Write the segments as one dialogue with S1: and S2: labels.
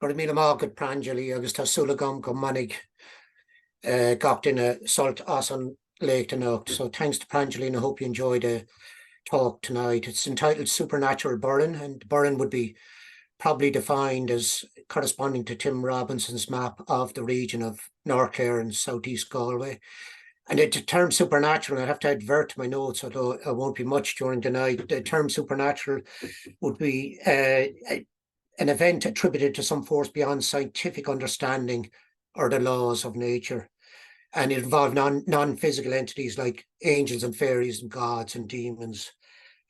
S1: Gur míle mágad Pranjali agus tá súla gom go manig gach duine sult as an lake tonight. So thanks to Pranjali, and I hope you enjoyed the talk tonight. It's entitled Supernatural Burren, and Burren would be probably defined as corresponding to Tim Robinson's map of the region of North Clare and southeast Galway. And the term supernatural, I have to advert my notes, although it won't be much during the night. The term supernatural would be an event attributed to some force beyond scientific understanding or the laws of nature. And it involved non-physical entities like angels and fairies and gods and demons.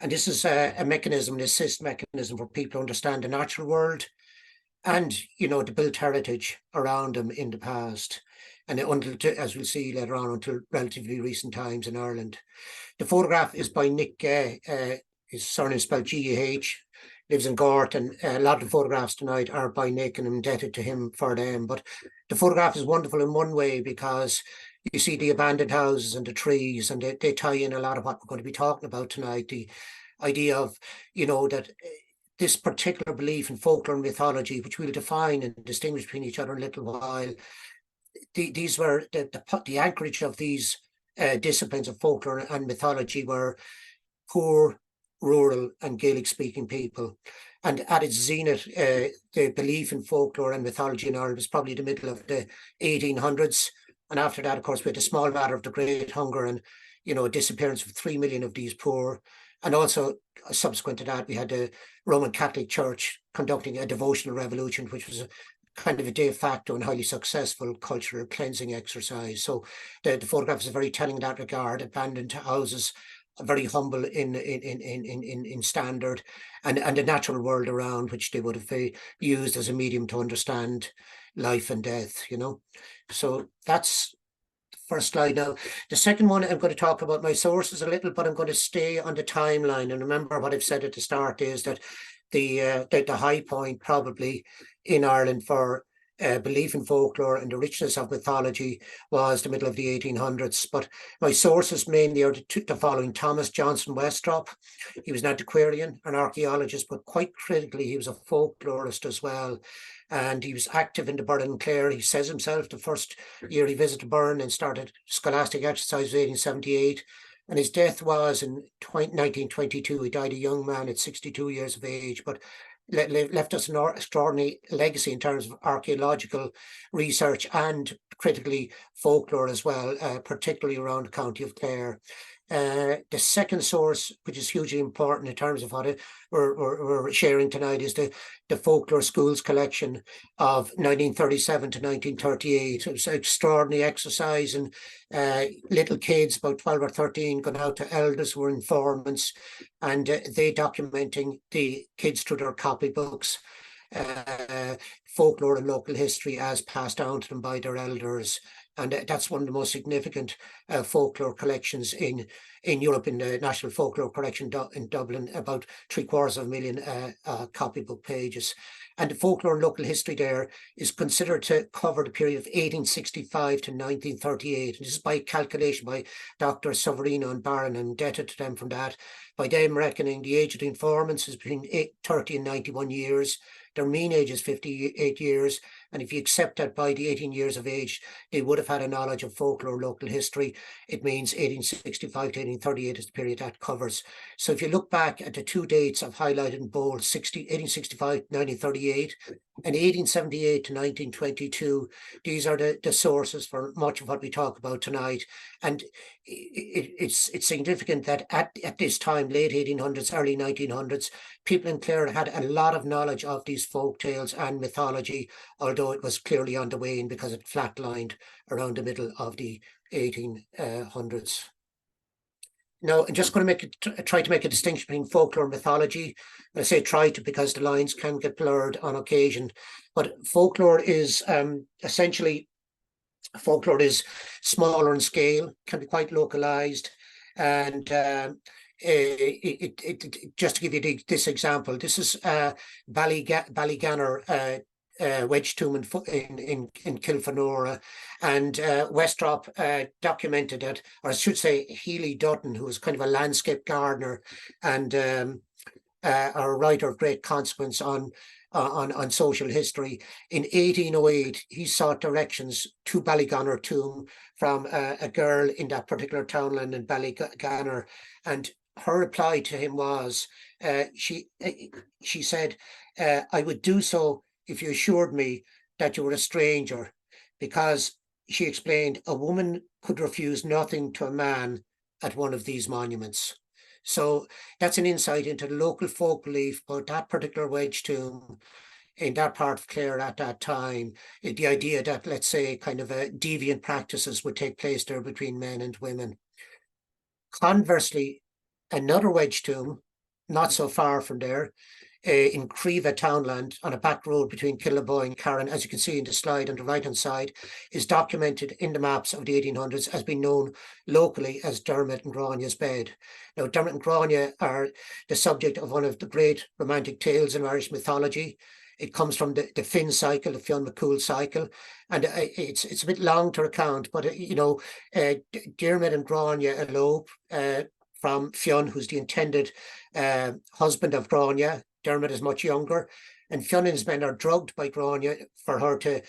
S1: And this is a mechanism, an assist mechanism for people to understand the natural world and, you know, the built heritage around them in the past. And until, as we'll see later on, until relatively recent times in Ireland. The photograph is by Nick Gay. His surname is spelled G-E-H, lives in Gort, and a lot of the photographs tonight are by Nick, and I'm indebted to him for them. But the photograph is wonderful in one way because you see the abandoned houses and the trees, and they tie in a lot of what we're going to be talking about tonight. The idea of, you know, that this particular belief in folklore and mythology, which we'll define and distinguish between each other in a little while, these were the anchorage of these disciplines of folklore and mythology were poor, rural and Gaelic speaking people. And at its zenith, the belief in folklore and mythology in Ireland was probably the middle of the 1800s. And after that, of course, we had the small matter of the Great Hunger and, you know, disappearance of 3 million of these poor. And also, subsequent to that, we had the Roman Catholic Church conducting a devotional revolution, which was kind of a de facto and highly successful cultural cleansing exercise. So the photograph is very telling in that regard. Abandoned houses, very humble in standard, and the natural world around, which they would have used as a medium to understand life and death, you know. So that's the first slide. Now, the second one, I'm going to talk about my sources a little, but I'm going to stay on the timeline. And remember what I've said at the start is that the high point probably in Ireland for belief in folklore and the richness of mythology was the middle of the 1800s. But my sources mainly are the following: Thomas Johnson Westrop. He was an antiquarian, an archaeologist, but quite critically, he was a folklorist as well. And he was active in the Burren and Clare. He says himself the first year he visited Burren and started scholastic exercise in 1878. And his death was in 1922. He died a young man at 62 years of age, but left us an extraordinary legacy in terms of archaeological research and critically folklore as well, particularly around the county of Clare. The second source, which is hugely important in terms of what we're sharing tonight, is the Folklore Schools collection of 1937 to 1938. It was an extraordinary exercise, and little kids, about 12 or 13, going out to elders who were informants, and they documenting the kids through their copybooks, folklore and local history as passed down to them by their elders. And that's one of the most significant folklore collections in Europe, in the National Folklore Collection in Dublin, about 750,000 copybook pages. And the folklore and local history there is considered to cover the period of 1865 to 1938. And this is by calculation by Dr. Soverino and Burren, and indebted to them from that. By them reckoning, the age of the informants is between 30 and 91 years. Their mean age is 58 years. And if you accept that by the 18 years of age, they would have had a knowledge of folklore local history, it means 1865 to 1838 is the period that covers. So if you look back at the two dates I've highlighted in bold, 1865 to 1938 and 1878 to 1922, these are the sources for much of what we talk about tonight. And it's significant that at this time, late 1800s, early 1900s, people in Clare had a lot of knowledge of these folk tales and mythology, although it was clearly on the wane because it flatlined around the middle of the 1800s. Now, I'm just going to try to make a distinction between folklore and mythology. I say try to because the lines can get blurred on occasion. But folklore is essentially, folklore is smaller in scale, can be quite localized, and just to give you this example, this is Ballyganner wedge tomb in Kilfenora, and Westrop documented it, or I should say Healy Dutton, who was kind of a landscape gardener and a writer of great consequence on on social history. In 1808, he sought directions to Ballygunner tomb from a girl in that particular townland in Ballygunner, and her reply to him was, she said, I would do so if you assured me that you were a stranger, because she explained a woman could refuse nothing to a man at one of these monuments. So that's an insight into the local folk belief about that particular wedge tomb in that part of Clare at that time. The idea that, let's say, kind of deviant practices would take place there between men and women. Conversely, another wedge tomb, not so far from there, in Creva Townland, on a back road between Killavoy and Carron, as you can see in the slide on the right-hand side, is documented in the maps of the 1800s as being known locally as Dermot and Grania's Bed. Now, Dermot and Grania are the subject of one of the great romantic tales in Irish mythology. It comes from the Finn cycle, the Fionn McCool cycle, and it's a bit long to recount, but Dermot and Grania elope from Fionn, who's the intended husband of Grania. Dermot is much younger, and Fionn and his men are drugged by Grania for her to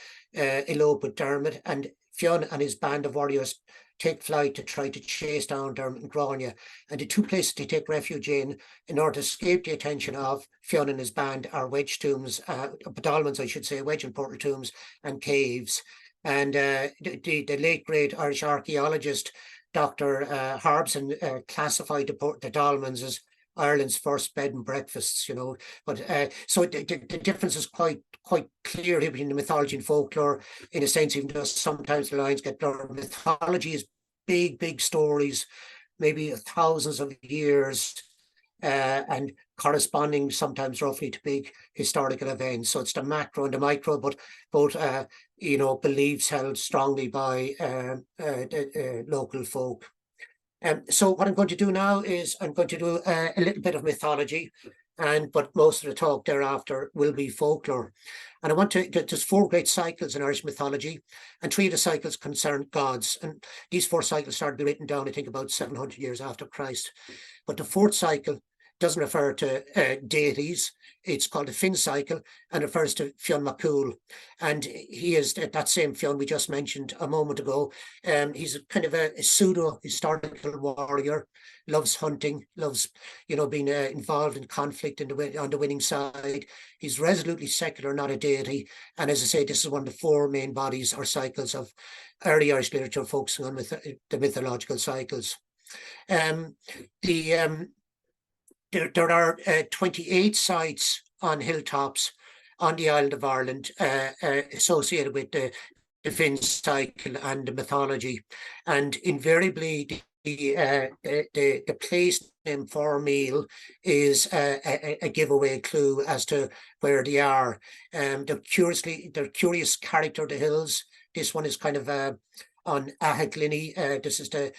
S1: elope with Dermot, and Fionn and his band of warriors take flight to try to chase down Dermot and Grania. And the two places they take refuge in order to escape the attention of Fionn and his band, are wedge tombs, pedalmans, I should say, wedge and portal tombs and caves. And the late great Irish archaeologist Dr. Harbson classified the dolmens as Ireland's first bed and breakfasts, But so the difference is quite clear here between the mythology and folklore, in a sense, even though sometimes the lines get blurred. Mythology is big stories, maybe thousands of years, and corresponding sometimes roughly to big historical events. So it's the macro and the micro, but both beliefs held strongly by local folk. So what I'm going to do now is I'm going to do a little bit of mythology, but most of the talk thereafter will be folklore. And I want to get, there's 4 great cycles in Irish mythology, and 3 of the cycles concern gods. And these 4 cycles started to be written down, I think, about 700 years after Christ. But the 4th cycle doesn't refer to deities. It's called the Finn cycle and refers to Fionn McCool. And he is that same Fionn we just mentioned a moment ago. He's a kind of a pseudo-historical warrior, loves hunting, loves, being involved in conflict on the winning side. He's resolutely secular, not a deity. And as I say, this is one of the 4 main bodies or cycles of early Irish literature focusing on the mythological cycles. There are 28 sites on hilltops on the island of Ireland associated with the Finn cycle and the mythology, and invariably the place name for a meal is a giveaway clue as to where they are. They're curious character of the hills. This one is kind of on Ahaglinny. This is the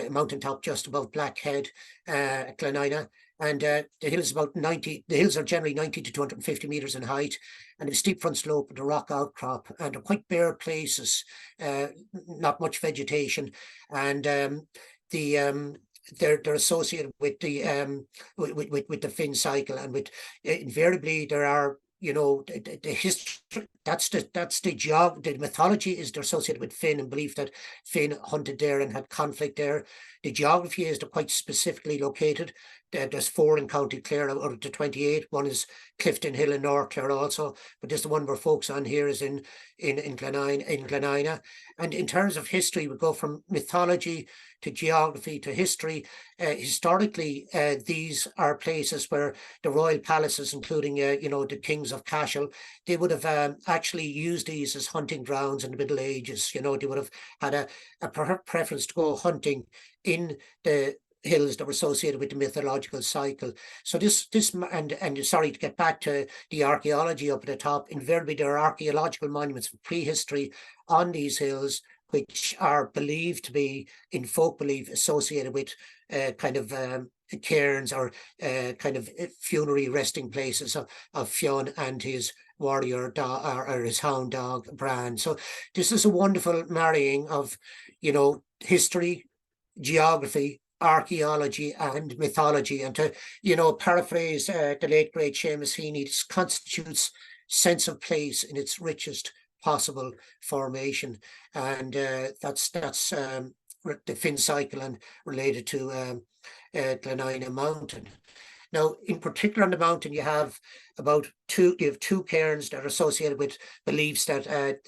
S1: mountaintop just above Blackhead, Glenina. And the hills are generally 90 to 250 meters in height, and a steep front slope with a rock outcrop, and they're quite bare places, not much vegetation, and they're associated with the Finn cycle, and with invariably there are the history. That's the job. The mythology is they're associated with Finn and belief that Finn hunted there and had conflict there. The geography is they're quite specifically located. There's 4 in County Clare out of the 28. One is Clifton Hill in North Clare also, but this the one we're focused on here is in Glenina. And in terms of history, we go from mythology to geography to history. Historically, these are places where the royal palaces, including the kings of Cashel, they would have actually used these as hunting grounds in the Middle Ages. They would have had a preference to go hunting in the hills that were associated with the mythological cycle. So and sorry, to get back to the archaeology up at the top, invariably there are archaeological monuments from prehistory on these hills, which are believed to be, in folk belief, associated with cairns or kind of funerary resting places of Fionn and his warrior dog, or his hound dog Bran. So this is a wonderful marrying of history, geography, archaeology and mythology. And to paraphrase the late great Seamus Heaney, this constitutes sense of place in its richest possible formation. And that's the Finn cycle and related to Leamaneh mountain. Now, in particular on the mountain, you have two cairns that are associated with beliefs that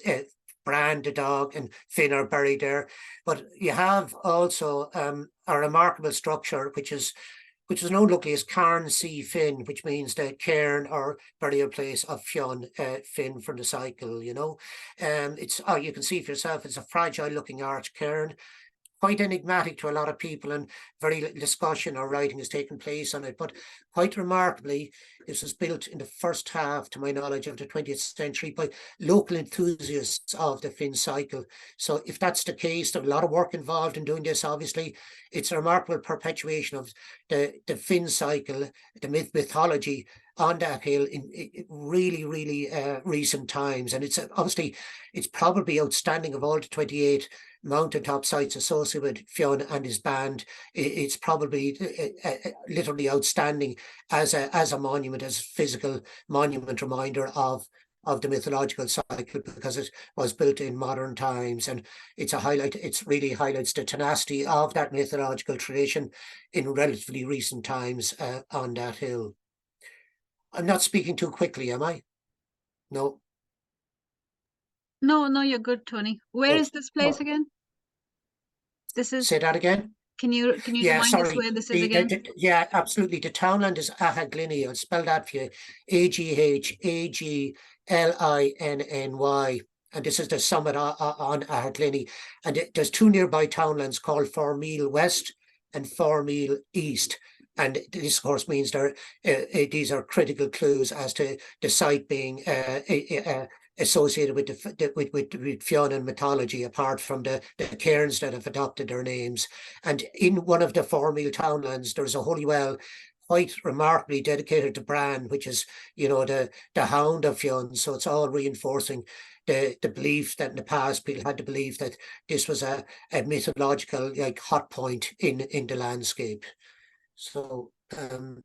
S1: Bran, the dog, and Finn are buried there. But you have also a remarkable structure, which is known locally as Cairn C. Finn, which means the cairn or burial place of Fionn Finn from the cycle, you know. It's you can see for yourself, it's a fragile looking arch cairn, quite enigmatic to a lot of people, and very little discussion or writing has taken place on it. But quite remarkably, this was built in the first half, to my knowledge, of the 20th century by local enthusiasts of the Finn cycle. So if that's the case, there's a lot of work involved in doing this, obviously. It's a remarkable perpetuation of the Finn cycle, the mythology on that hill in really, really recent times. And it's obviously, it's probably outstanding of all the 28 mountaintop sites associated with Fionn and his band. It's probably literally outstanding as a monument, as a physical monument reminder of the mythological cycle, because it was built in modern times, and it's a highlight. It's really highlights the tenacity of that mythological tradition in relatively recent times on that hill. I'm not speaking too quickly, am I? No.
S2: No, you're good, Tony. Where is this place
S1: Oh,
S2: again? This is.
S1: say that again.
S2: Can you
S1: Yeah,
S2: remind us
S1: sorry.
S2: where this is again?
S1: Yeah, absolutely. The townland is Aghagliny. I'll spell that for you. Aghagliny. And this is the summit on Aghagliny. And there's two nearby townlands called Formeal West and Formeal East. And this, of course, means these are critical clues as to the site being associated with Fionn and mythology, apart from the cairns that have adopted their names. And in one of the Formeal townlands, there's a holy well quite remarkably dedicated to Bran, which is, you know, the hound of Fionn. So it's all reinforcing the belief that in the past people had to believe that this was a mythological hot point in the landscape. So I'm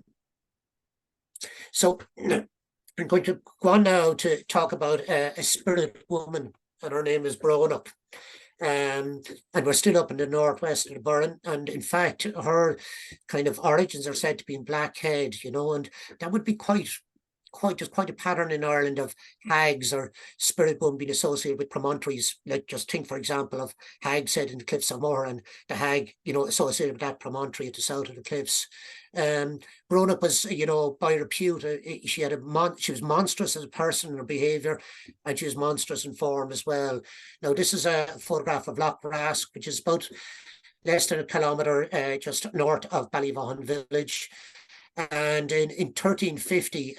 S1: going to go on now to talk about a spirit woman, and her name is Bronach. And we're still up in the northwest of the Burren, and in fact, her kind of origins are said to be in Blackhead, you know, and that would be quite a pattern in Ireland of hags or spirit women being associated with promontories. Like, just think, for example, of Hag's Head in the Cliffs of Moher, and the hag, you know, associated with that promontory at the south of the cliffs. Bronach was, you know, by repute, she was monstrous as a person in her behaviour, and she was monstrous in form as well. Now, this is a photograph of Loch Rask, which is about less than a kilometre just north of Ballyvaughan village. And in 1350,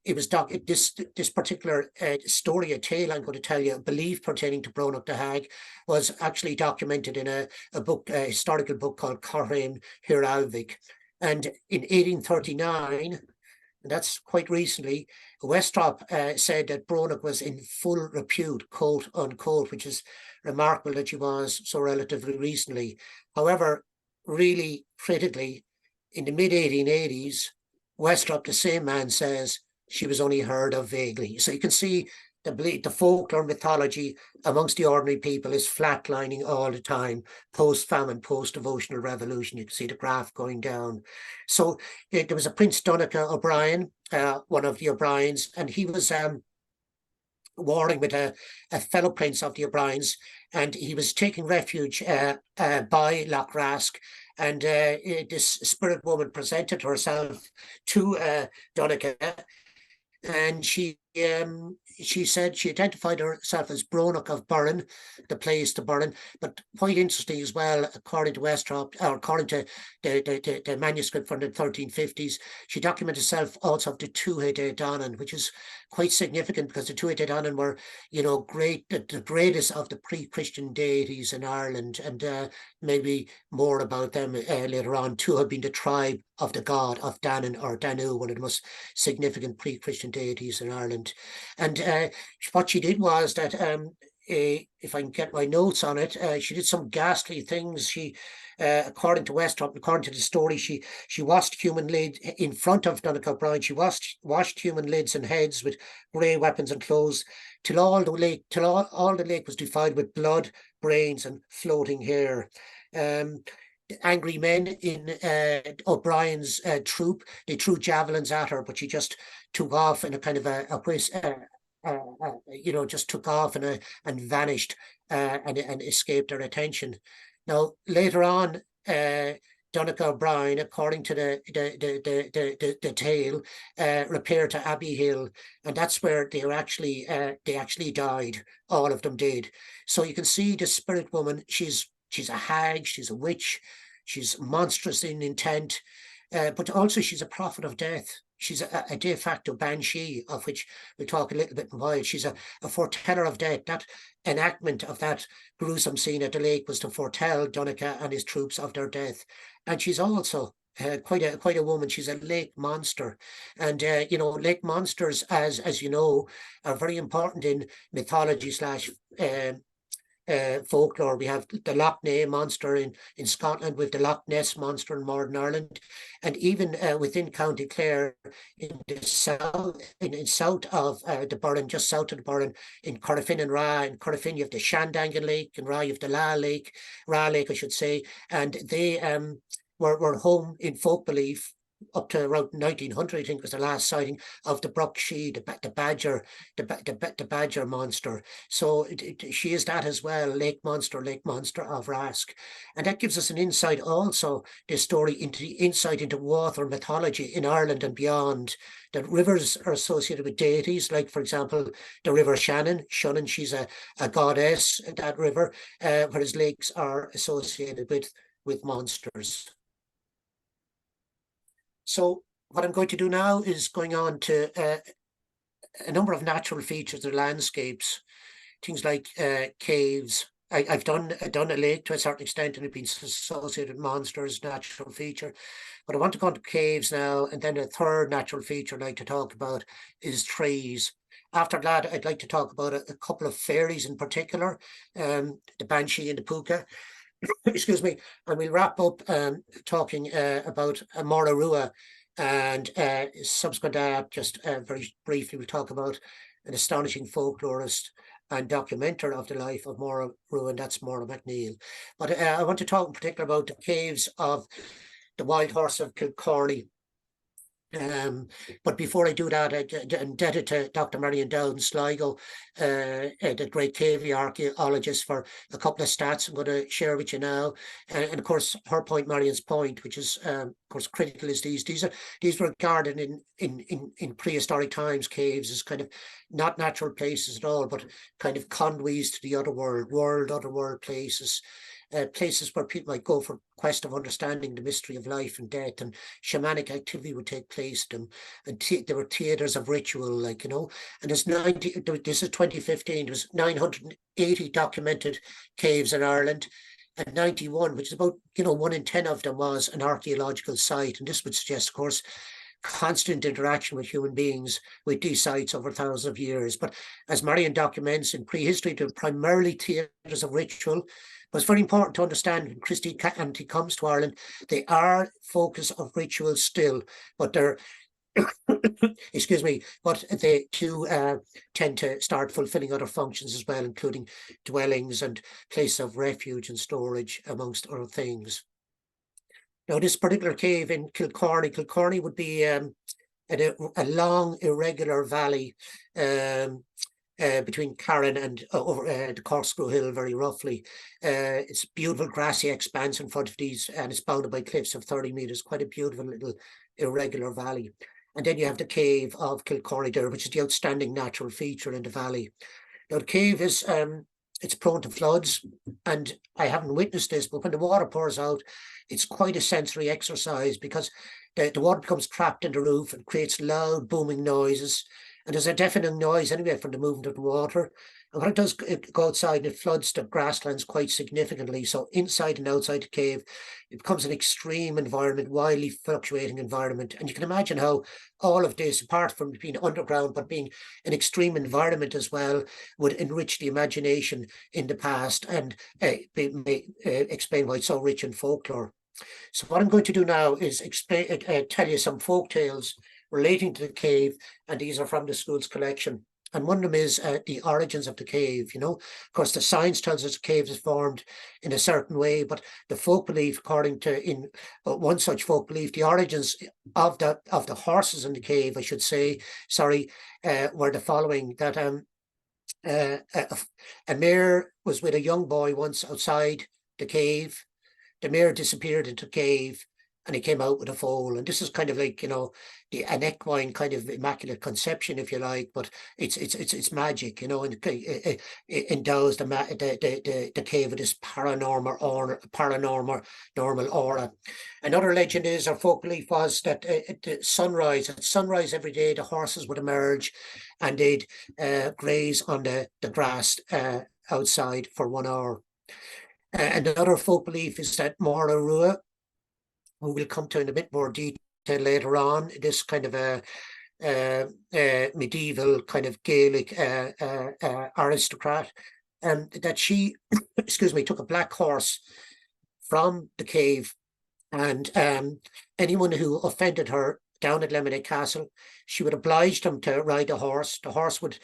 S1: it was this particular story, a tale I'm going to tell you, a belief pertaining to Bronach the Hag, was actually documented in a book, a historical book called Corhaim Hiralvik. And in 1839, and that's quite recently, Westrop said that Bronach was in full repute, quote unquote, which is remarkable that she was so relatively recently. However, really critically, in the mid-1880s, Westrop, the same man, says she was only heard of vaguely. So you can see the folklore mythology amongst the ordinary people is flatlining all the time, post-famine, post-devotional revolution. You can see the graph going down. So there was a Prince Donogh O'Brien, one of the O'Briens, and he was warring with a fellow prince of the O'Briens, and he was taking refuge by Loch Rask. And this spirit woman presented herself to Donogh, and she said she identified herself as Bronach of Burren, the place to Burren. But quite interesting as well, according to Westrop, or according to the manuscript from the 1350s, she documented herself also of the Tuatha Danann, which is quite significant because the Tuatha Danann were, you know, the greatest of the pre-Christian deities in Ireland, and maybe more about them later on. Tuatha being the tribe of the god of Danann, or Danu, one of the most significant pre-Christian deities in Ireland. And what she did was that, if I can get my notes on it, she did some ghastly things. She according to Westropp, according to the story, she washed human lids in front of Donncha Bryan. She washed human lids and heads with grey weapons and clothes till all the lake was defiled with blood, brains, and floating hair. Angry men in O'Brien's troop, they threw javelins at her, but she just took off in a kind of just took off and vanished and escaped their attention. Now later on, Donncha O'Brien, according to the tale, repaired to Abbey Hill, and that's where they actually died. All of them did. So you can see the spirit woman. She's a hag. She's a witch. She's monstrous in intent, but also she's a prophet of death. She's a de facto banshee, of which we'll talk a little bit in a while. She's a foreteller of death. That enactment of that gruesome scene at the lake was to foretell Donncha and his troops of their death. And she's also quite a woman. She's a lake monster, and lake monsters, as you know, are very important in mythology slash folklore. We have the Loch Ness monster in Scotland, with the Loch Ness monster in Northern Ireland, and even within County Clare in the south, in south of the Burren, just south of the Burren, in Corrifin and Ra. In Corrifin you have the Shandangan Lake, and Ra you have the Ra Lake, I should say, and they were home in folk belief up to around 1900, I think, was the last sighting of the Bruckshee, the badger, the badger monster. So she is that as well, lake monster of Rask, and that gives us an insight also, this story, insight into water mythology in Ireland and beyond. That rivers are associated with deities, like for example the River Shannon. She's a goddess, that river, whereas lakes are associated with monsters. So what I'm going to do now is going on to a number of natural features of landscapes, things like caves. I've done a lake to a certain extent, and it's been associated with monsters, natural feature. But I want to go into caves now, and then a third natural feature I'd like to talk about is trees. After that, I'd like to talk about a couple of fairies in particular, the banshee and the púca. Excuse me, and we'll wrap up talking about Máire Rua, and subsequent to that, just very briefly, we'll talk about an astonishing folklorist and documenter of the life of Máire Rua, and that's Máire McNeil. But I want to talk in particular about the caves of the Wild Horse of Kilcorny. But before I do that, I'm indebted to Dr. Marion Dowden Sligo, the great cave archaeologist, for a couple of stats I'm going to share with you now. And of course, her point, Marion's point, which is of course critical, is these were regarded in prehistoric times, caves, as kind of not natural places at all, but kind of conduits to the other world places. Places where people might go for quest of understanding the mystery of life and death, and shamanic activity would take place in them, and there were theatres of ritual, and there's 90. This is 2015. There was 980 documented caves in Ireland, and 91, which is about 1 in 10 of them, was an archaeological site, and this would suggest, of course, constant interaction with human beings with these sites over thousands of years. But as Marion documents, in prehistory, they were primarily theatres of ritual. But it's very important to understand when Christianity comes to Ireland, they are focus of ritual still, but they're excuse me, but they do tend to start fulfilling other functions as well, including dwellings and places of refuge and storage, amongst other things. Now, this particular cave in Kilcorny would be a long, irregular valley between Carron and over the Corkscrew Hill, very roughly. It's a beautiful grassy expanse in front of these, and it's bounded by cliffs of 30 meters, quite a beautiful little irregular valley. And then you have the cave of Kilcorny there, which is the outstanding natural feature in the valley. Now, the cave is it's prone to floods, and I haven't witnessed this, but when the water pours out, it's quite a sensory exercise, because the water becomes trapped in the roof and creates loud booming noises, And there's a deafening noise anyway from the movement of the water. And what it does, it go outside and it floods the grasslands quite significantly. So inside and outside the cave, it becomes an extreme environment, wildly fluctuating environment. And you can imagine how all of this, apart from being underground, but being an extreme environment as well, would enrich the imagination in the past and explain why it's so rich in folklore. So what I'm going to do now is explain, tell you some folk tales relating to the cave, and these are from the school's collection. And one of them is the origins of the cave. Of course, the science tells us the cave is formed in a certain way, but the folk belief, according to one such folk belief, the origins of the horses in the cave, I should say, were the following: that a mare was with a young boy once outside the cave. The mare disappeared into the cave, and he came out with a foal. And this is kind of like, an equine kind of immaculate conception, if you like, but it's magic, and it endows the cave with this paranormal aura. Another legend is, or folk belief was, that at sunrise every day, the horses would emerge and they'd graze on the grass outside for 1 hour. And another folk belief is that Máire, who we'll come to in a bit more detail later on, this kind of a medieval kind of Gaelic aristocrat, that she, took a black horse from the cave, and anyone who offended her down at Leamaneh Castle, she would oblige them to ride a horse. The horse would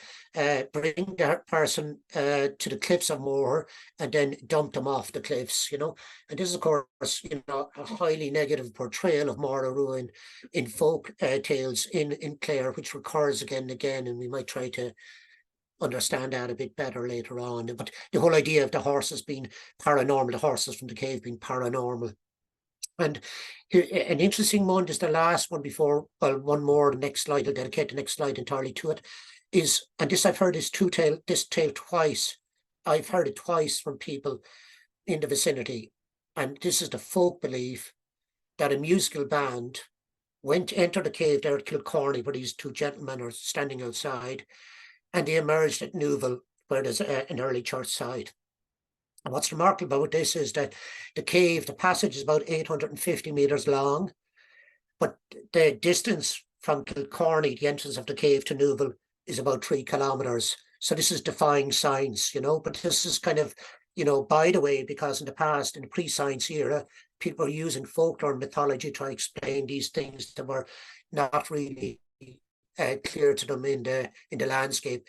S1: bring that person to the cliffs of Moher and then dump them off the cliffs, And this is, of course, a highly negative portrayal of Máire in folk tales in Clare, which recurs again and again, and we might try to understand that a bit better later on. But the whole idea of the horses being paranormal, the horses from the cave being paranormal. And an interesting one is the last one before, one more, the next slide, I'll dedicate the next slide entirely to it, is, and this I've heard this tale twice. I've heard it twice from people in the vicinity. And this is the folk belief that a musical band entered the cave there at Kilcorny, where these two gentlemen are standing outside, and they emerged at Newville, where there's an early church site. And what's remarkable about this is that the passage is about 850 meters long, but the distance from Kilcorny, the entrance of the cave, to Newville is about 3 kilometers. So this is defying science, but this is kind of, by the way, because in the past, in the pre-science era, people were using folklore and mythology to explain these things that were not really clear to them in the landscape.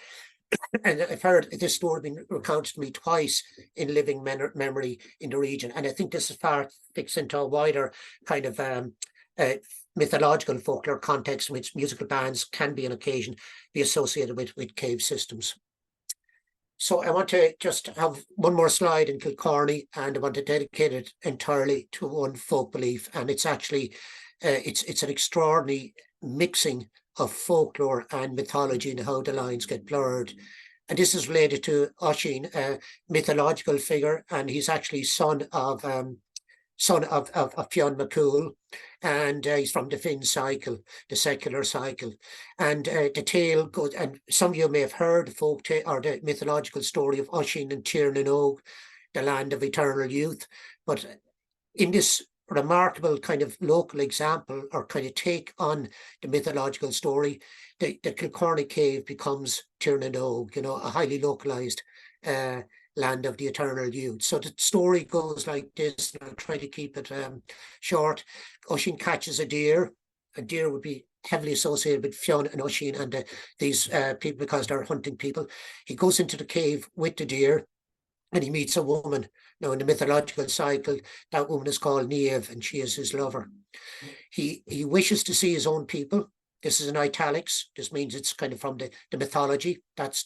S1: And I've heard this story being recounted to me twice in living memory in the region. And I think this is fits into a wider kind of mythological folklore context in which musical bands can be on occasion be associated with cave systems. So I want to just have one more slide in Kilcorny, and I want to dedicate it entirely to one folk belief. And it's actually, it's an extraordinary mixing of folklore and mythology and how the lines get blurred. And this is related to Oisin, a mythological figure, and he's actually son of Fionn McCool, and he's from the Finn cycle, the secular cycle. And the tale goes, and some of you may have heard the folk tale or the mythological story of Oisin and Tiernan Og, the land of eternal youth. But in this remarkable kind of local example, or kind of take on the mythological story, the Kilcorny cave becomes Tiernan Og, a highly localized land of the eternal youth. So the story goes like this, and I'll try to keep it short. Oisin catches a deer. A deer would be heavily associated with Fionn and Oisin and these people, because they're hunting people. He goes into the cave with the deer, and he meets a woman. Now, in the mythological cycle, that woman is called Niamh, and she is his lover. He wishes to see his own people. This is in italics. This means it's kind of from the mythology. That's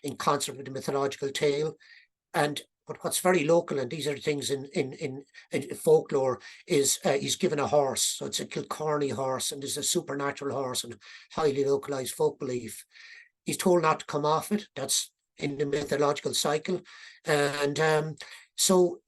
S1: in concert with the mythological tale. But what's very local, and these are things in folklore, is he's given a horse. So it's a Kilcorny horse, and there's a supernatural horse and highly localized folk belief. He's told not to come off it. That's in the mythological cycle. And So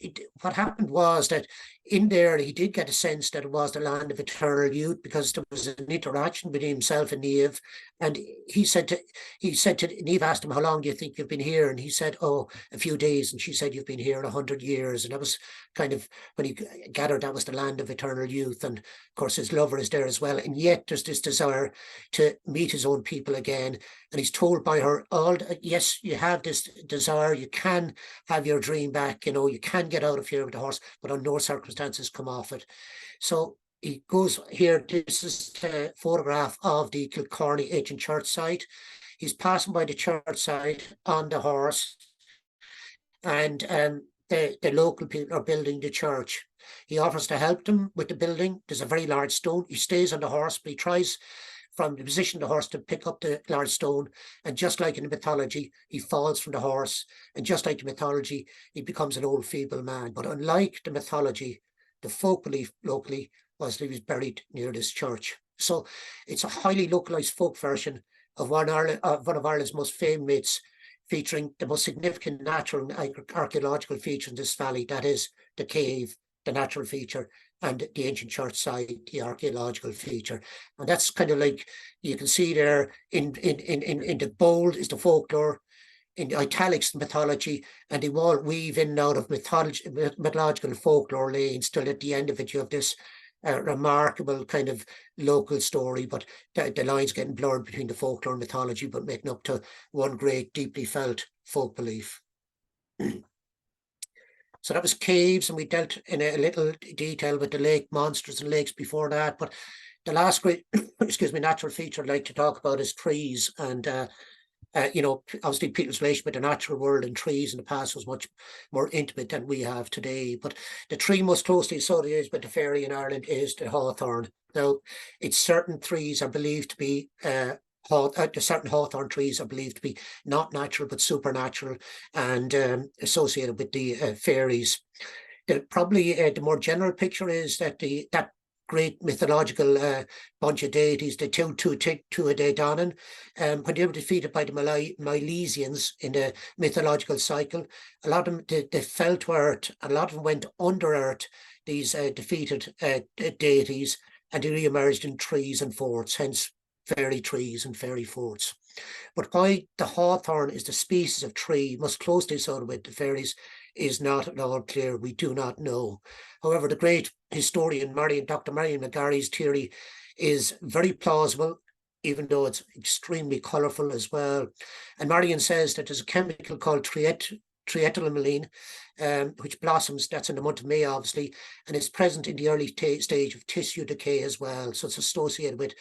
S1: what happened was that in there he did get a sense that it was the land of eternal youth, because there was an interaction between himself and Niamh, and he said to Niamh, asked him, how long do you think you've been here? And he said, oh, a few days. And she said, you've been here 100 years. And that was kind of when he gathered that was the land of eternal youth. And of course his lover is there as well, and yet there's this desire to meet his own people again. And he's told by her, yes, you have this desire, you can have your dream back, you know, you can get out of here with the horse, but on no circumstances come off it. So he goes here, this is the photograph of the Kilcorny ancient church site. He's passing by the church site on the horse, and the local people are building the church. He offers to help them with the building. There's a very large stone. He stays on the horse, but he tries from the position of the horse to pick up the large stone, and just like in the mythology, he falls from the horse, and just like the mythology, he becomes an old feeble man. But unlike the mythology, the folk belief locally was that he was buried near this church. So it's a highly localized folk version of one of Ireland's most famed myths, featuring the most significant natural and archaeological feature in this valley, that is the cave, the natural feature, and the ancient church site, the archaeological feature. And that's kind of like, you can see there in the bold is the folklore, in the italics, the mythology, and they all weave in and out of mythological folklore lanes. Till at the end of it, you have this remarkable kind of local story, but the lines getting blurred between the folklore and mythology, but making up to one great, deeply felt folk belief. So that was caves, and we dealt in a little detail with the lake monsters and lakes before that. But the last great, excuse me, natural feature I'd like to talk about is trees. And you know, obviously people's relation with the natural world and trees in the past was much more intimate than we have today. But the tree most closely associated with the fairy in Ireland is the hawthorn. Now, it's certain trees are believed to be certain hawthorn trees are believed to be not natural but supernatural, and associated with the fairies. Probably the more general picture is that that great mythological bunch of deities, the Tuatha-De-Danann, when they were defeated by the Milesians in the mythological cycle, a lot of them they fell to earth, and a lot of them went under earth, these defeated deities, and they re-emerged in trees and forts, hence fairy trees and fairy forts. But why the hawthorn is the species of tree most closely associated with the fairies is not at all clear. We do not know. However, the great historian Dr. Marion McGarry's theory is very plausible, even though it's extremely colourful as well. And Marion says that there's a chemical called triethylamine, which blossoms, that's in the month of May, obviously, and is present in the early stage of tissue decay as well. So it's associated with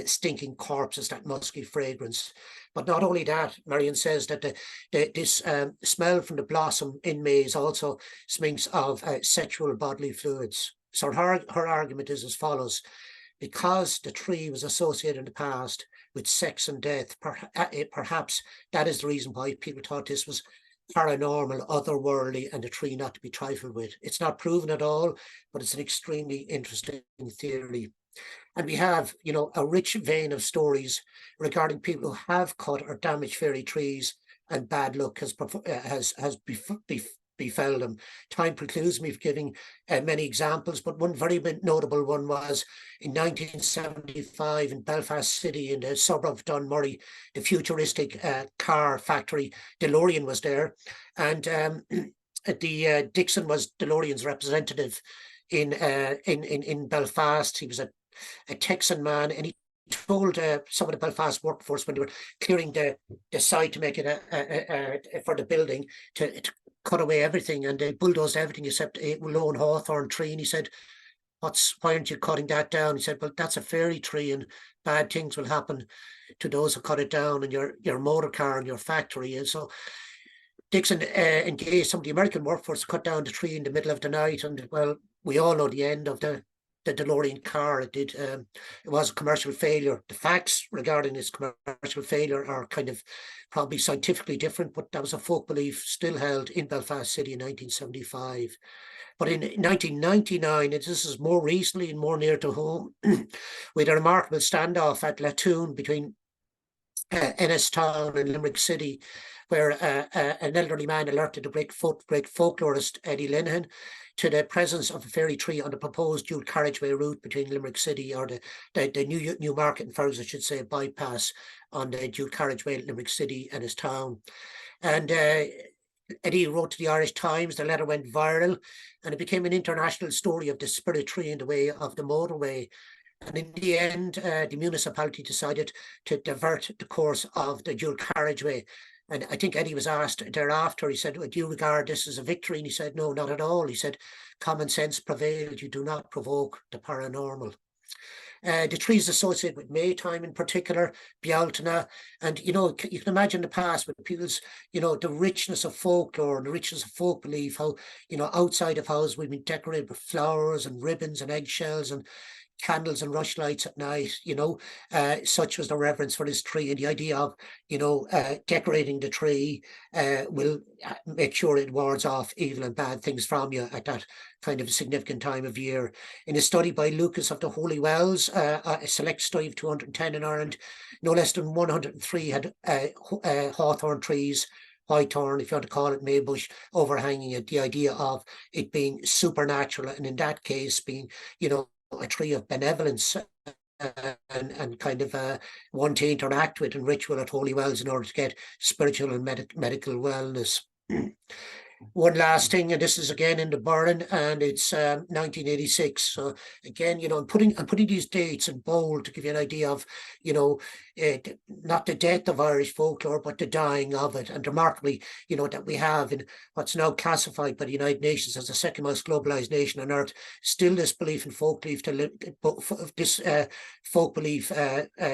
S1: stinking corpses, that musky fragrance. But not only that, Marion says that this smell from the blossom in May is also smells of sexual bodily fluids. So her argument is as follows: because the tree was associated in the past with sex and death, perhaps that is the reason why people thought this was paranormal, otherworldly, and a tree not to be trifled with. It's not proven at all, but it's an extremely interesting theory. And we have, you know, a rich vein of stories regarding people who have cut or damaged fairy trees, and bad luck has befell them. Time precludes me from giving many examples, but one very notable one was in 1975 in Belfast City, in the suburb of Dunmurry, the futuristic car factory DeLorean was there, and the Dixon was DeLorean's representative in Belfast. He was a Texan man, and he told some of the Belfast workforce, when they were clearing the site to make it for the building, to cut away everything, and they bulldozed everything except a lone hawthorn tree. And he said, why aren't you cutting that down? He said, well, that's a fairy tree, and bad things will happen to those who cut it down, and your motor car and your factory. And so Dixon engaged some of the American workforce to cut down the tree in the middle of the night. And well, we all know the end of the DeLorean car. It was a commercial failure. The facts regarding this commercial failure are kind of probably scientifically different, but that was a folk belief still held in Belfast City in 1975. But in 1999, and this is more recently and more near to home, we had a remarkable standoff at Latoon between Ennistown in Limerick City, where an elderly man alerted the great folklorist Eddie Leamaneh to the presence of a fairy tree on the proposed dual carriageway route between Limerick City, or the new market in Fergus, I should say, bypass on the dual carriageway at Limerick City and his town. And Eddie wrote to the Irish Times. The letter went viral, and it became an international story of the spirit tree in the way of the motorway. And in the end, the municipality decided to divert the course of the dual carriageway. And I think Eddie was asked thereafter, he said, do you regard this as a victory? And he said, no, not at all. He said, common sense prevailed. You do not provoke the paranormal. The trees associated with Maytime in particular, Bealtaine, and you can imagine the past with people's, the richness of folklore and the richness of folk belief, how, outside of houses we've been decorated with flowers and ribbons and eggshells and candles and rushlights at night, such was the reverence for this tree, and the idea of, decorating the tree will make sure it wards off evil and bad things from you at that kind of a significant time of year. In a study by Lucas of the Holy Wells, a select study of 210 in Ireland, no less than 103 had hawthorn trees, whitethorn, if you want to call it, maybush, overhanging it, the idea of it being supernatural, and in that case being, a tree of benevolence, and kind of one to interact with in ritual at Holy Wells in order to get spiritual and medical wellness. One last thing, and this is again in the Burren, and it's 1986. So again, I'm putting these dates in bold to give you an idea of, not the death of Irish folklore, but the dying of it. And remarkably, that we have in what's now classified by the United Nations as the second most globalized nation on earth, still this belief in folk belief, folk belief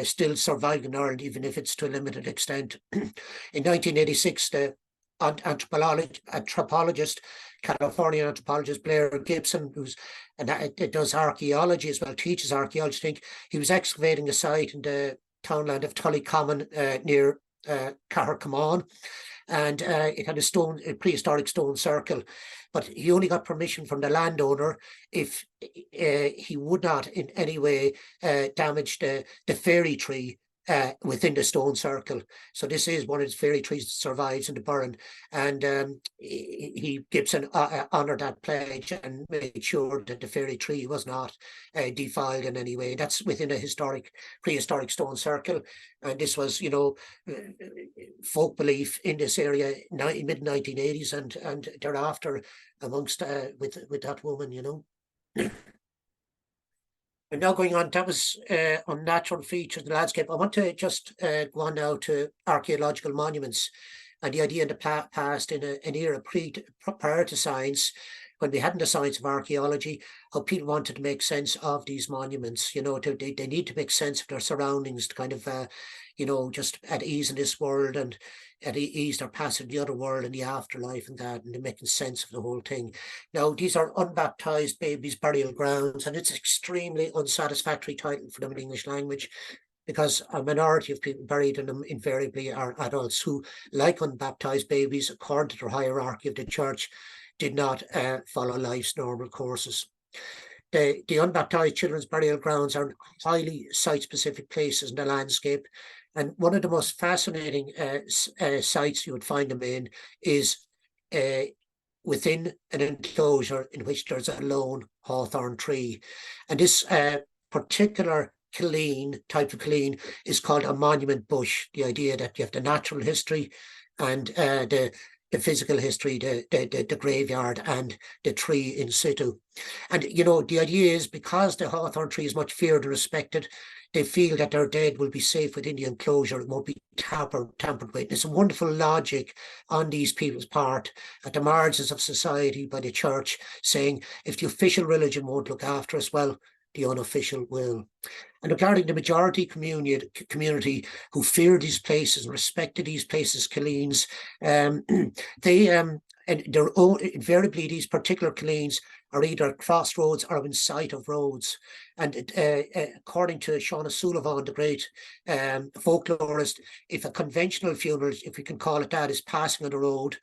S1: still surviving in Ireland, even if it's to a limited extent. In 1986, the anthropologist, Californian anthropologist Blair Gibson, does archaeology as well, teaches archaeology. I think he was excavating a site in the townland of Tullycommon near Cahercamon, and it had a prehistoric stone circle, but he only got permission from the landowner if he would not in any way damage the fairy tree within the stone circle. So this is one of the fairy trees that survives in the Burren, and Gibson honoured that pledge and made sure that the fairy tree was not defiled in any way. That's within a prehistoric stone circle, and this was, folk belief in this area mid 1980s and thereafter amongst with that woman, And now going on, that was on natural features in the landscape. I want to just go on now to archaeological monuments, and the idea in the past, in an era prior to science, when we hadn't the science of archaeology, how people wanted to make sense of these monuments. They need to make sense of their surroundings to kind of, just at ease in this world and at ease their passage in the other world and the afterlife and that, and they're making sense of the whole thing. Now, these are unbaptized babies' burial grounds, and it's an extremely unsatisfactory title for them in English language, because a minority of people buried in them invariably are adults who, like unbaptized babies, according to the hierarchy of the church, did not follow life's normal courses. The unbaptized children's burial grounds are highly site-specific places in the landscape, and one of the most fascinating sites you would find them in is within an enclosure in which there's a lone hawthorn tree. And this particular type of Killeen is called a monument bush. The idea that you have the natural history and the physical history, the graveyard and the tree in situ. And, the idea is because the hawthorn tree is much feared and respected, they feel that their dead will be safe within the enclosure. It won't be tampered with. It's a wonderful logic on these people's part at the margins of society by the church, saying if the official religion won't look after us, well, the unofficial will. And regarding the majority community who fear these places and respected these places, Killeens, and their own, invariably these particular Killeens are either crossroads or in sight of roads. And according to Sean O'Sullivan, the great folklorist, if a conventional funeral, if we can call it that, is passing on the road,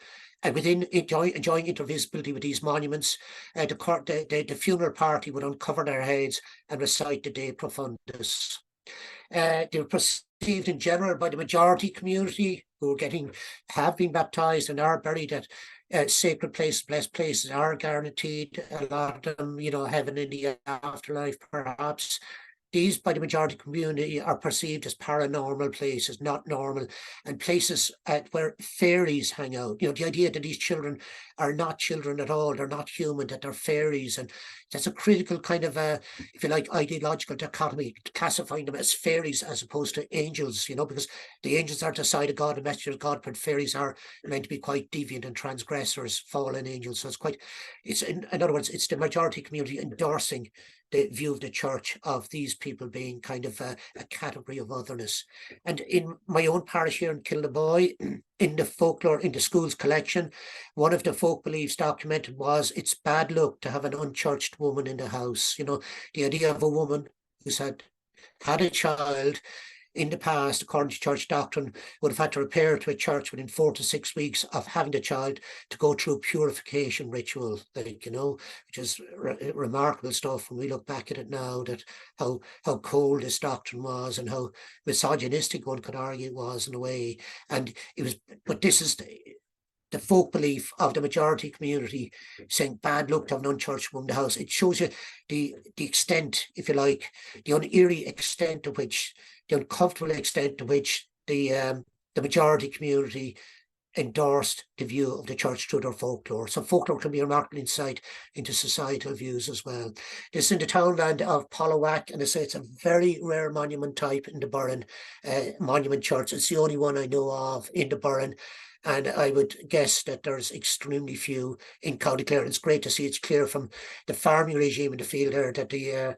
S1: and within enjoying intervisibility with these monuments, the funeral party would uncover their heads and recite the De Profundis. They were perceived in general by the majority community who have been baptized and are buried at sacred places, blessed places, are guaranteed. A lot of them, heaven in the afterlife, perhaps. These, by the majority community, are perceived as paranormal places, not normal, and places where fairies hang out. The idea that these children are not children at all, they're not human, that they're fairies. And that's a critical kind of, if you like, ideological dichotomy, classifying them as fairies as opposed to angels, because the angels are the side of God, the messengers of God, but fairies are meant to be quite deviant and transgressors, fallen angels. So in other words, it's the majority community endorsing the view of the church of these people being kind of a category of otherness. And in my own parish here in Kilnaboy, in the folklore, in the school's collection, one of the folk beliefs documented was it's bad luck to have an unchurched woman in the house. The idea of a woman who's had a child in the past, according to church doctrine, would have had to repair to a church within 4 to 6 weeks of having the child to go through purification ritual, which is remarkable stuff when we look back at it now, that how cold this doctrine was and how misogynistic one could argue it was in a way. And it was, but this is the folk belief of the majority community saying bad luck to have an unchurched woman in the house. It shows you the extent, if you like, the uneery extent to which, the uncomfortable extent to which the majority community endorsed the view of the church through their folklore. So folklore can be a remarkable insight into societal views as well. This is in the townland of Pollowak, and I say it's a very rare monument type in the Burren monument church. It's the only one I know of in the Burren. And I would guess that there's extremely few in County Clare. It's great to see it's clear from the farming regime in the field there that the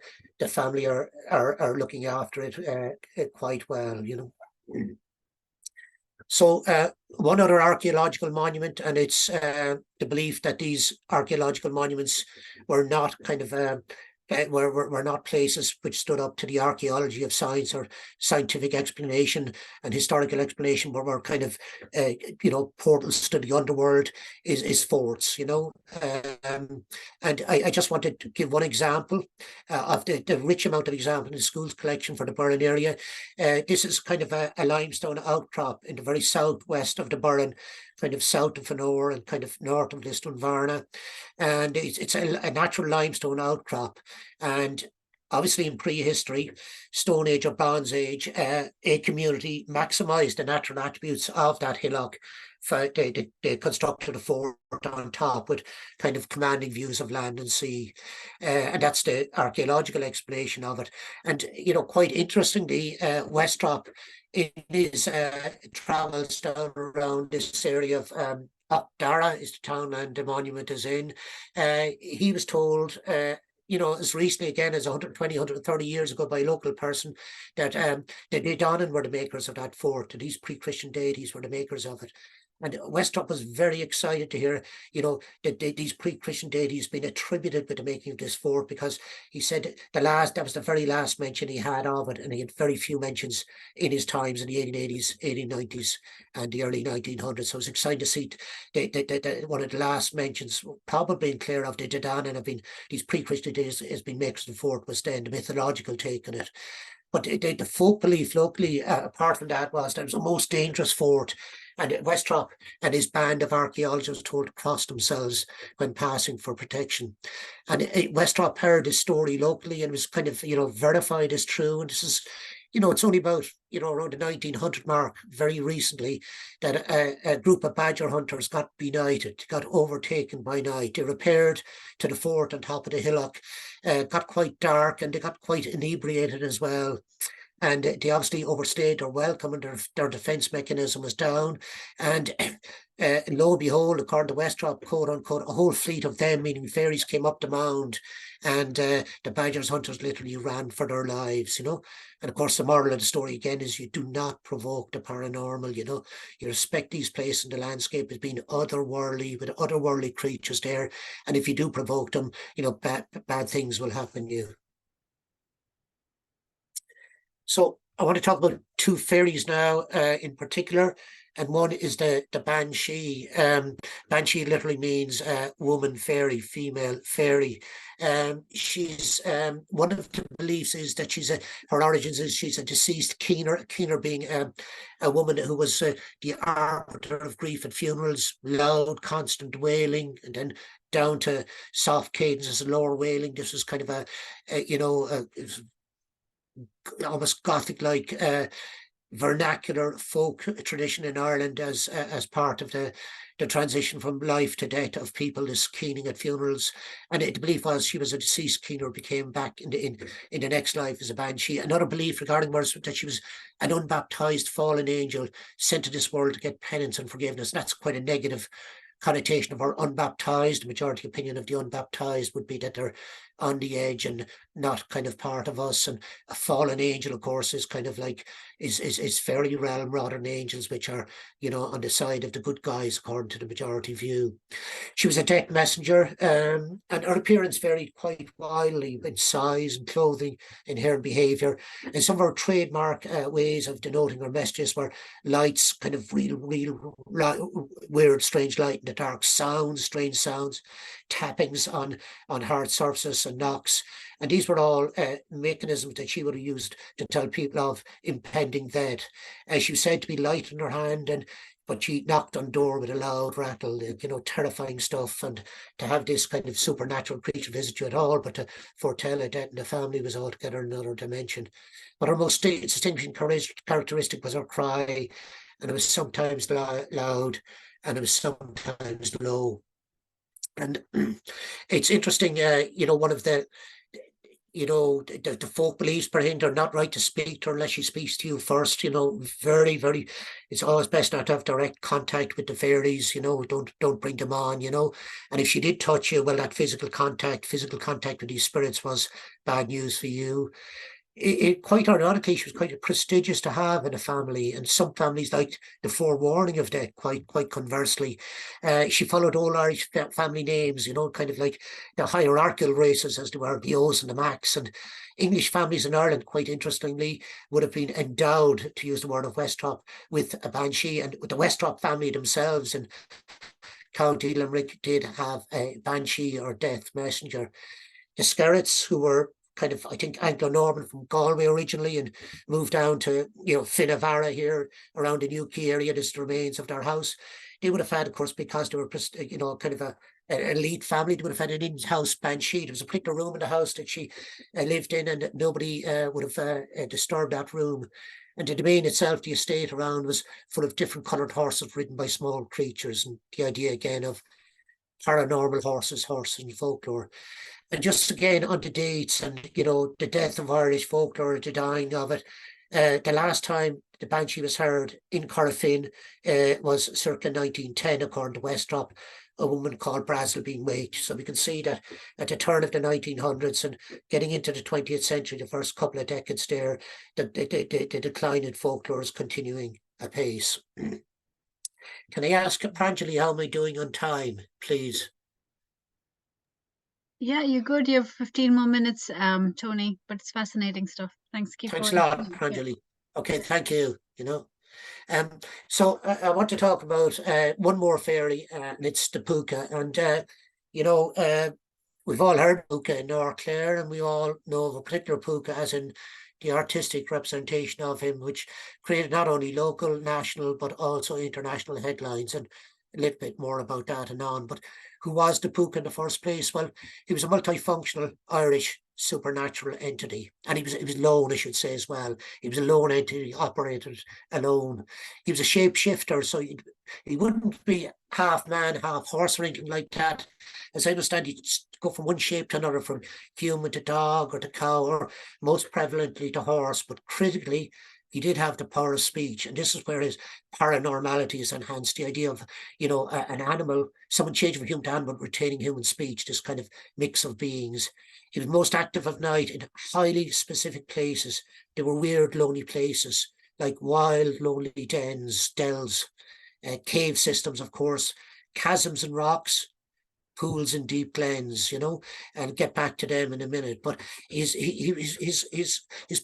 S1: family are looking after it quite well, So one other archaeological monument, and it's the belief that these archaeological monuments were not kind of were not places which stood up to the archaeology of science or scientific explanation and historical explanation, but were kind of portals to the underworld is forts, and I just wanted to give one example of the rich amount of examples in the school's collection for the Burren area. This is kind of a limestone outcrop in the very southwest of the Burren, kind of south of Fanor and kind of north of Listonvarna, and it's a natural limestone outcrop. And obviously in prehistory, Stone Age or Bronze Age, a community maximised the natural attributes of that hillock. They constructed a fort on top with kind of commanding views of land and sea. And that's the archaeological explanation of it. And, quite interestingly, Westrop, in his travels down around this area of Dara is the townland the monument is in, he was told as recently again as 120, 130 years ago by a local person that the Dadonan were the makers of that fort, and these pre-Christian deities were the makers of it. And Westrop was very excited to hear, that these pre-Christian deities being attributed with the making of this fort, because he said that was the very last mention he had of it, and he had very few mentions in his times in the 1880s, 1890s, and the early 1900s. So I was excited to see one of the last mentions, probably in Clare, of the Dadonan have been these pre-Christian deities has been makers of the fort, was then the mythological take on it. But the folk belief locally, apart from that, was that it was the most dangerous fort. And Westrop and his band of archaeologists told to cross themselves when passing for protection. And Westrop heard this story locally and was kind of, verified as true. And this is, it's only about, around the 1900 mark, very recently, that a group of badger hunters got benighted, got overtaken by night. They repaired to the fort on top of the hillock, got quite dark, and they got quite inebriated as well. And they obviously overstayed their welcome, and their defence mechanism was down. And lo and behold, according to Westrop, quote unquote, a whole fleet of them, meaning fairies, came up the mound, and the badgers hunters literally ran for their lives, And of course, the moral of the story again is you do not provoke the paranormal, You respect these places in the landscape as being otherworldly, with otherworldly creatures there. And if you do provoke them, bad things will happen to you. So I want to talk about two fairies now in particular. and one is the banshee. Banshee literally means woman fairy, female fairy. She's one of the beliefs is that her origins is she's a deceased keener. Keener being a woman who was the arbiter of grief at funerals, loud, constant wailing, and then down to soft cadences and lower wailing. This was kind of almost Gothic-like vernacular folk tradition in Ireland as part of the transition from life to death of people, this keening at funerals. And the belief was she was a deceased keener, became back in the next life as a banshee. Another belief regarding her was that she was an unbaptized fallen angel sent to this world to get penance and forgiveness. That's quite a negative connotation of our unbaptized. The majority opinion of the unbaptized would be that they're on the edge and not kind of part of us. And a fallen angel, of course, is kind of like is fairy realm rather than angels, which are, on the side of the good guys according to the majority view. She was a death messenger, and her appearance varied quite wildly in size and clothing, in hair and behaviour. And some of her trademark ways of denoting her messages were lights, kind of real weird, strange light in the dark, strange sounds, tappings on hard surfaces and knocks. And these were all mechanisms that she would have used to tell people of impending death. She was said to be light in her hand, but she knocked on door with a loud rattle, terrifying stuff. And to have this kind of supernatural creature visit you at all, but to foretell a death in the family was altogether another dimension. But her most distinguishing characteristic was her cry, and it was sometimes loud, and it was sometimes low. And it's interesting, one of the folk beliefs behind her, not right to speak to her unless she speaks to you first, very, very, it's always best not to have direct contact with the fairies, don't bring them on, and if she did touch you, well, that physical contact with these spirits was bad news for you. Quite ironically, she was quite prestigious to have in a family, and some families liked the forewarning of death. Quite conversely, she followed old Irish family names, kind of like the hierarchical races as they were, the O's and the Macs. And English families in Ireland, quite interestingly, would have been endowed, to use the word of Westrop, with a banshee, and the Westrop family themselves in County Limerick did have a banshee or death messenger. The Skerritts, who were kind of, I think, Anglo-Norman from Galway originally and moved down to, Finnavara here around the Newquay area. There's the remains of their house. They would have had, of course, because they were, kind of an elite family, they would have had an in-house banshee. There was a particular room in the house that she lived in, and nobody would have disturbed that room. And the domain itself, the estate around, was full of different coloured horses ridden by small creatures. And the idea again of paranormal horses and folklore. And just again on the dates and, the death of Irish folklore, the dying of it. The last time the banshee was heard in Corofin was circa 1910, according to Westrop, a woman called Brazel being waked. So we can see that at the turn of the 1900s and getting into the 20th century, the first couple of decades there, the decline in folklore is continuing apace. Can I ask Pranjali, how am I doing on time, please?
S2: Yeah, you're good. You have 15 more minutes, Tony, but it's fascinating stuff. Thanks. Keep
S1: Thanks a
S2: going.
S1: lot, Pranjali. Yeah. Okay, thank you. So I want to talk about one more fairy, and it's the púca. And we've all heard púca in North Clare, and we all know of a particular púca, as in the artistic representation of him, which created not only local, national, but also international headlines. And a little bit more about that anon. But who was the púca in the first place? Well, he was a multifunctional Irish supernatural entity, and he was lone, I should say, as well. He was a lone entity, operated alone. He was a shapeshifter, so he wouldn't be half man, half horse or anything like that. As I understand, he'd go from one shape to another, from human to dog or to cow, or most prevalently to horse. But critically, he did have the power of speech, and this is where his paranormality is enhanced. The idea of, an animal, someone changing from human to animal, retaining human speech, this kind of mix of beings. He was most active at night in highly specific places. They were weird, lonely places, like wild, lonely dens, dells, cave systems, of course, chasms and rocks, pools and deep glens, you know, and get back to them in a minute. But his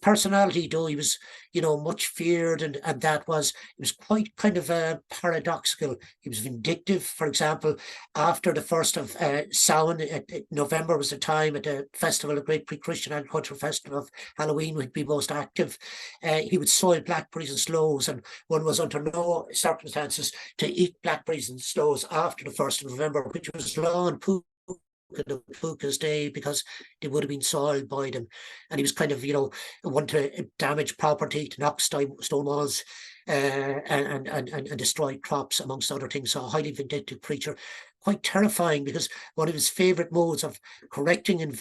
S1: personality, though he was, you know, much feared, and that was, it was quite kind of paradoxical. He was vindictive. For example, after the first of Samhain, November was the time at the festival, a great pre-Christian agricultural festival of Halloween would be most active. He would soil blackberries and sloes, and one was under no circumstances to eat blackberries and sloes after the 1st of November, which was law and the púca's day, because they would have been soiled by them. And he was kind of, you know, one to damage property, to knock stone walls, and destroy crops, amongst other things. So a highly vindictive creature, quite terrifying, because one of his favorite modes of correcting, in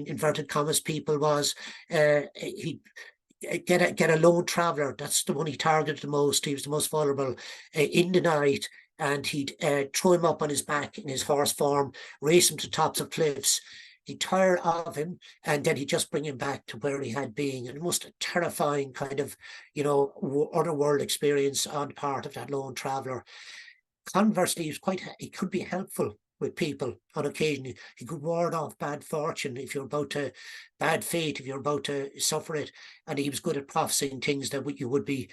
S1: inverted commas, people was he get a lone traveler. That's the one he targeted the most. He was the most vulnerable in the night, and he'd throw him up on his back in his horse form, race him to tops of cliffs. He'd tire of him, and then he'd just bring him back to where he had been. And most terrifying kind of, you know, otherworld experience on the part of that lone traveler. Conversely, he could be helpful with people on occasion. He could ward off bad fortune if you're about to, bad fate if you're about to suffer it. And he was good at prophesying things that you would be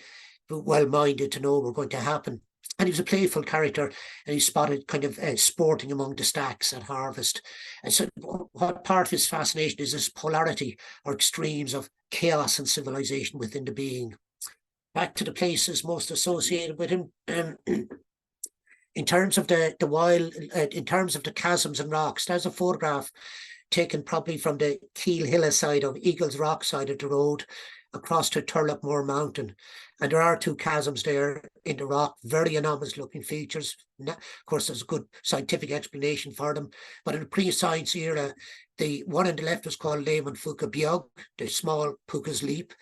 S1: well-minded to know were going to happen. And he was a playful character, and he spotted kind of sporting among the stacks at harvest. And so what part of his fascination is this polarity or extremes of chaos and civilization within the being. Back to the places most associated with him. In terms of the wild, in terms of the chasms and rocks, there's a photograph taken probably from the Keel Hill side of Eagles Rock side of the road across to Turlockmore Mountain. And there are two chasms there in the rock, very anomalous looking features. Of course, there's a good scientific explanation for them. But in the pre-science era, the one on the left was called Leamaneh, the small Púca's Leap.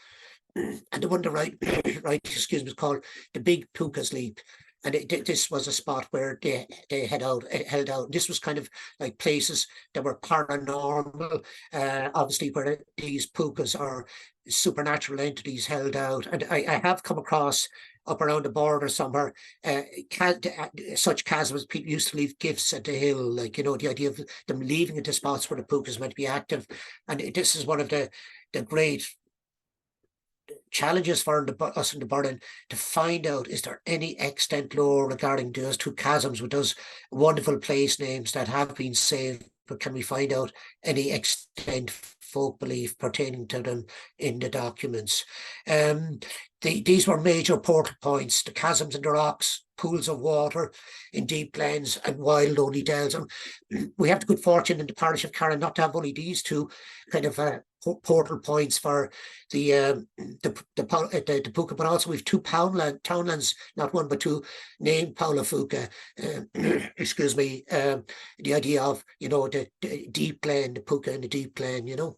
S1: And the one on the right, excuse me, is called the Big Púca's Leap. And this was a spot where they held out. This was kind of like places that were paranormal, obviously, where these púcas are supernatural entities held out. And I have come across up around the border somewhere, such chasms. People used to leave gifts at the hill, like, you know, the idea of them leaving at the spots where the púcas might be active. And this is one of the great challenges for us in the Burren to find out, is there any extant lore regarding those two chasms with those wonderful place names that have been saved, but can we find out any extant folk belief pertaining to them in the documents? These were major portal points, the chasms in the rocks, pools of water in deep glens, and wild lonely dells. And we have the good fortune in the parish of Carron not to have only these two kind of portal points for the púca, but also we've two townlands, not one but two, named Paula Fuca. Excuse me. The idea of, you know, the deep glen, the púca in the deep glen, you know.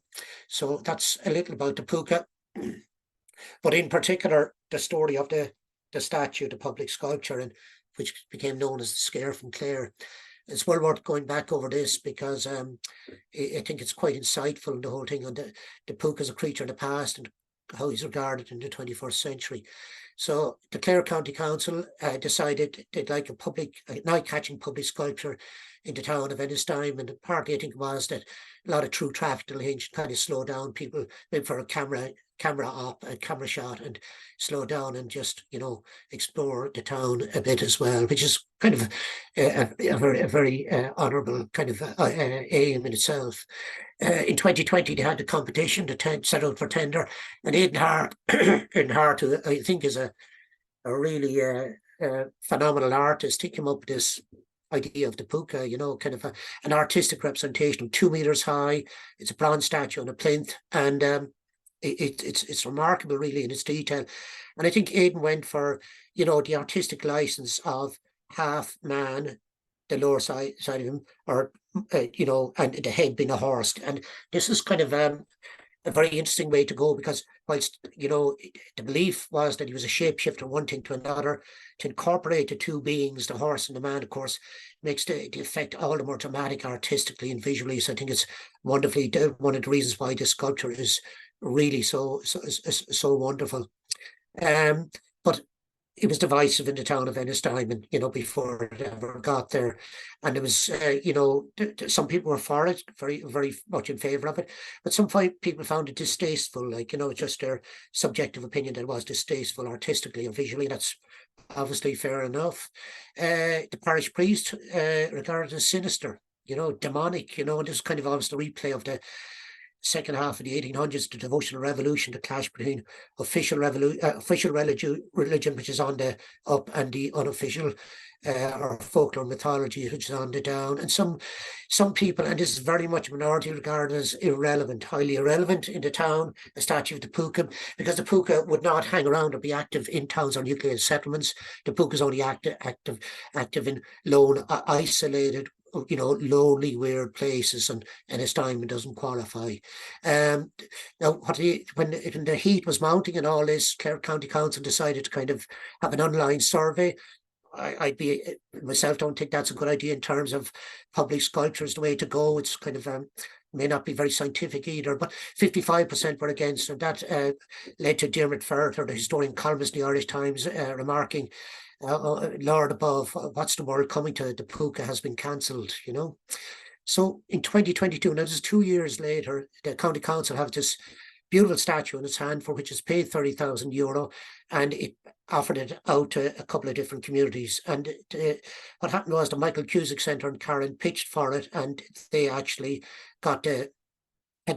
S1: So that's a little about the púca. But in particular, the story of the statue, the public sculpture, and which became known as the Scare from Clare. It's well worth going back over this, because I think it's quite insightful, the whole thing on the púca as a creature of the past and how he's regarded in the 21st century. So the Clare County Council decided they'd like a night-catching public sculpture in the town of Ennistimon, and partly I think it was that a lot of through traffic delays should kind of slow down people, maybe for a camera shot, and slow down and just, you know, explore the town a bit as well, which is kind of a very honourable kind of aim in itself. In 2020, they had the competition, set out for tender, and Aidan Hart, who I think is a really phenomenal artist, he came up with this idea of the púca, you know, kind of an artistic representation, 2 meters high. It's a bronze statue on a plinth, and it's remarkable, really, in its detail. And I think Aidan went for, you know, the artistic license of half man, the lower side of him, or you know, and the head being a horse. And this is kind of a very interesting way to go, because whilst, you know, the belief was that he was a shapeshifter, one thing to another, to incorporate the two beings, the horse and the man, of course, makes the effect all the more dramatic artistically and visually. So I think it's wonderfully one of the reasons why this sculpture is really so wonderful. But it was divisive in the town of Ennistimon, before it ever got there. And it was, some people were for it, very, very much in favour of it. But some people found it distasteful, just their subjective opinion that it was distasteful artistically or visually. That's obviously fair enough. The parish priest regarded it as sinister, demonic, and this is kind of almost a replay of the second half of the 1800s, the devotional revolution, the clash between official religion, which is on the up, and the unofficial, or folklore mythology, which is on the down. And some people, and this is very much a minority, regarded as irrelevant, highly irrelevant in the town, a statue of the púca, because the púca would not hang around or be active in towns or nuclear settlements. The púca is only active in lone, isolated, lonely, weird places, and Ennistimon doesn't qualify. Now, when the heat was mounting and all this, Clare County Council decided to kind of have an online survey. I'd be myself, don't think that's a good idea in terms of public sculpture is the way to go. It's kind of may not be very scientific either, but 55% were against, and that led to Dermot Ferreter, the historian columnist in the Irish Times, remarking, Lord above, what's the world coming to? The púca has been cancelled, So in 2022, now this is 2 years later, the County Council have this beautiful statue in its hand for which it's paid €30,000, and it offered it out to a couple of different communities. And what happened was the Michael Cusick Centre in Carron pitched for it, and they actually had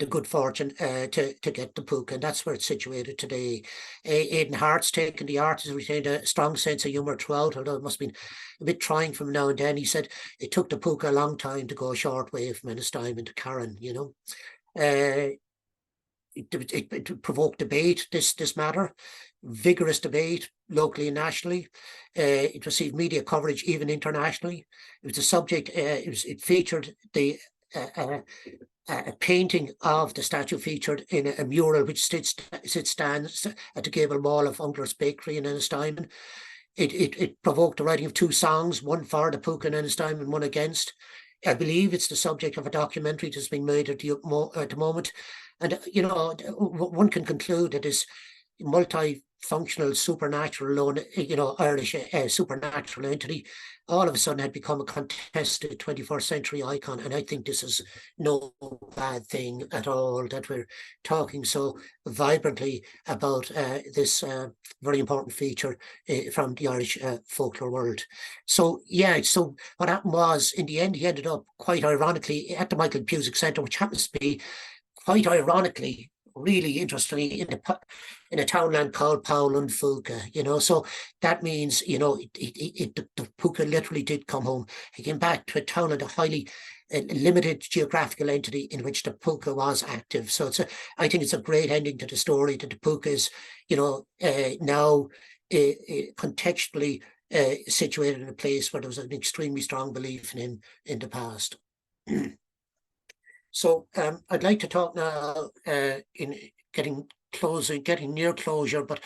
S1: the good fortune to get the púca, and that's where it's situated today. Aidan Hart's taken the art, has retained a strong sense of humour throughout, although it must have been a bit trying from now and then. He said it took the púca a long time to go a short way from Ennistimon to Carron, It provoked debate, this matter, vigorous debate locally and nationally. It received media coverage even internationally. It was a subject, it featured the a painting of the statue featured in a mural which stands at the gable wall of Uncler's Bakery in Ennistimon. It provoked the writing of 2 songs, one for the púca in Ennistimon and one against. I believe it's the subject of a documentary that's being made at the moment. And, one can conclude that this multifunctional, supernatural, Irish supernatural entity all of a sudden had become a contested 21st century icon. And I think this is no bad thing at all, that we're talking so vibrantly about this very important feature from the Irish folklore world. So, so what happened was, in the end, he ended up, quite ironically, at the Michael Cusick Centre, which happens to be, quite ironically, really interestingly, in a townland called Powland Fúca, so that means, the púca literally did come home. He came back to a townland, a highly limited geographical entity in which the púca was active. So I think it's a great ending to the story, that the púca is, now contextually situated in a place where there was an extremely strong belief in him in the past. So I'd like to talk now in getting near closure, but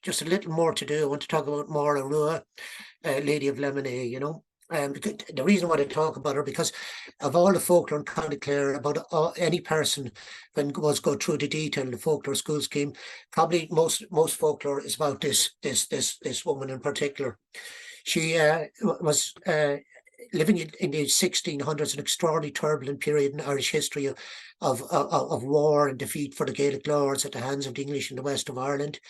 S1: just a little more to do. I want to talk about Máire Rua, Lady of Leamaneh, the reason why I talk about her, because of all the folklore in County Clare, about any person, when go through the detail of the folklore school scheme, probably most folklore is about this woman in particular. She was living in the 1600s, an extraordinarily turbulent period in Irish history of war and defeat for the Gaelic lords at the hands of the English in the west of Ireland.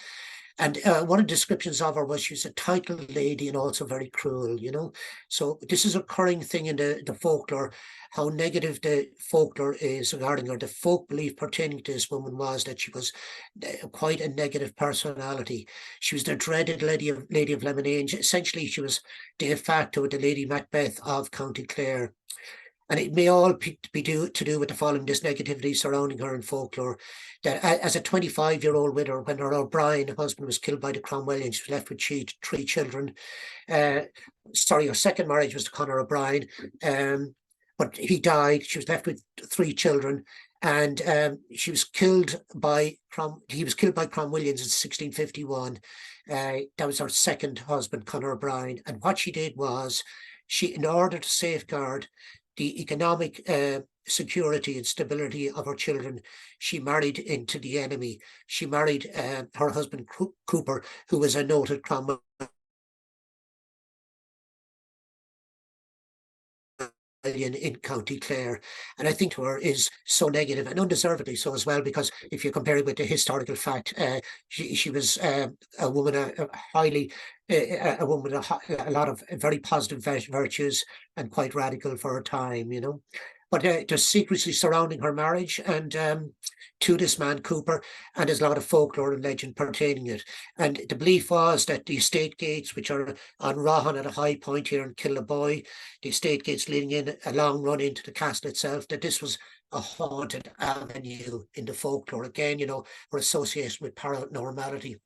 S1: And one of the descriptions of her was she was a titled lady and also very cruel, So this is a recurring thing in the folklore, how negative the folklore is regarding her. The folk belief pertaining to this woman was that she was quite a negative personality. She was the dreaded Lady of Leamaneh, and essentially she was de facto the Lady Macbeth of County Clare. And it may all be to do with the following: this negativity surrounding her in folklore, that as a 25-year-old widow, when her O'Brien husband was killed by the Cromwellians, she was left with 3 children. Her second marriage was to Conor O'Brien, but he died. She was left with 3 children, and he was killed by Cromwellians in 1651. That was her second husband, Conor O'Brien. And what she did was, in order to safeguard the economic security and stability of her children, she married into the enemy. She married her husband Cooper, who was a noted Cromwell in County Clare. And I think to her is so negative, and undeservedly so as well, because if you compare it with the historical fact, she was a woman, a woman with a lot of very positive virtues and quite radical for her time, you know. But there's secrecy surrounding her marriage and to this man Cooper, and there's a lot of folklore and legend pertaining it. And the belief was that the estate gates, which are on Rahan at a high point here in Killaboy, the estate gates leading in a long run into the castle itself, that this was a haunted avenue in the folklore. Again, you know, were associated with paranormality.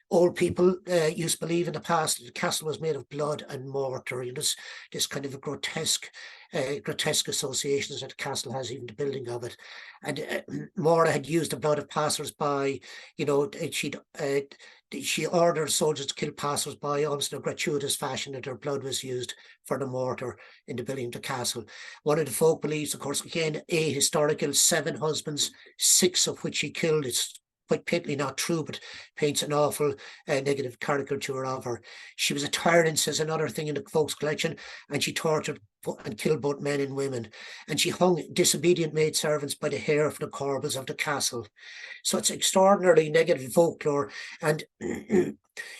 S1: Old people used to believe in the past that the castle was made of blood and mortar. You know, this kind of a grotesque associations that the castle has, even the building of it. And Máire had used the blood of passers-by. You know, she ordered soldiers to kill passers-by almost in a gratuitous fashion, that their blood was used for the mortar in the building of the castle. One of the folk beliefs, of course, again, ahistorical, 7 husbands, 6 of which she killed. It's quite patently not true, but paints an awful negative caricature of her. She was a tyrant, says another thing in the folks collection, and she tortured and killed both men and women. And she hung disobedient maidservants by the hair from the corbels of the castle. So it's extraordinarily negative folklore. And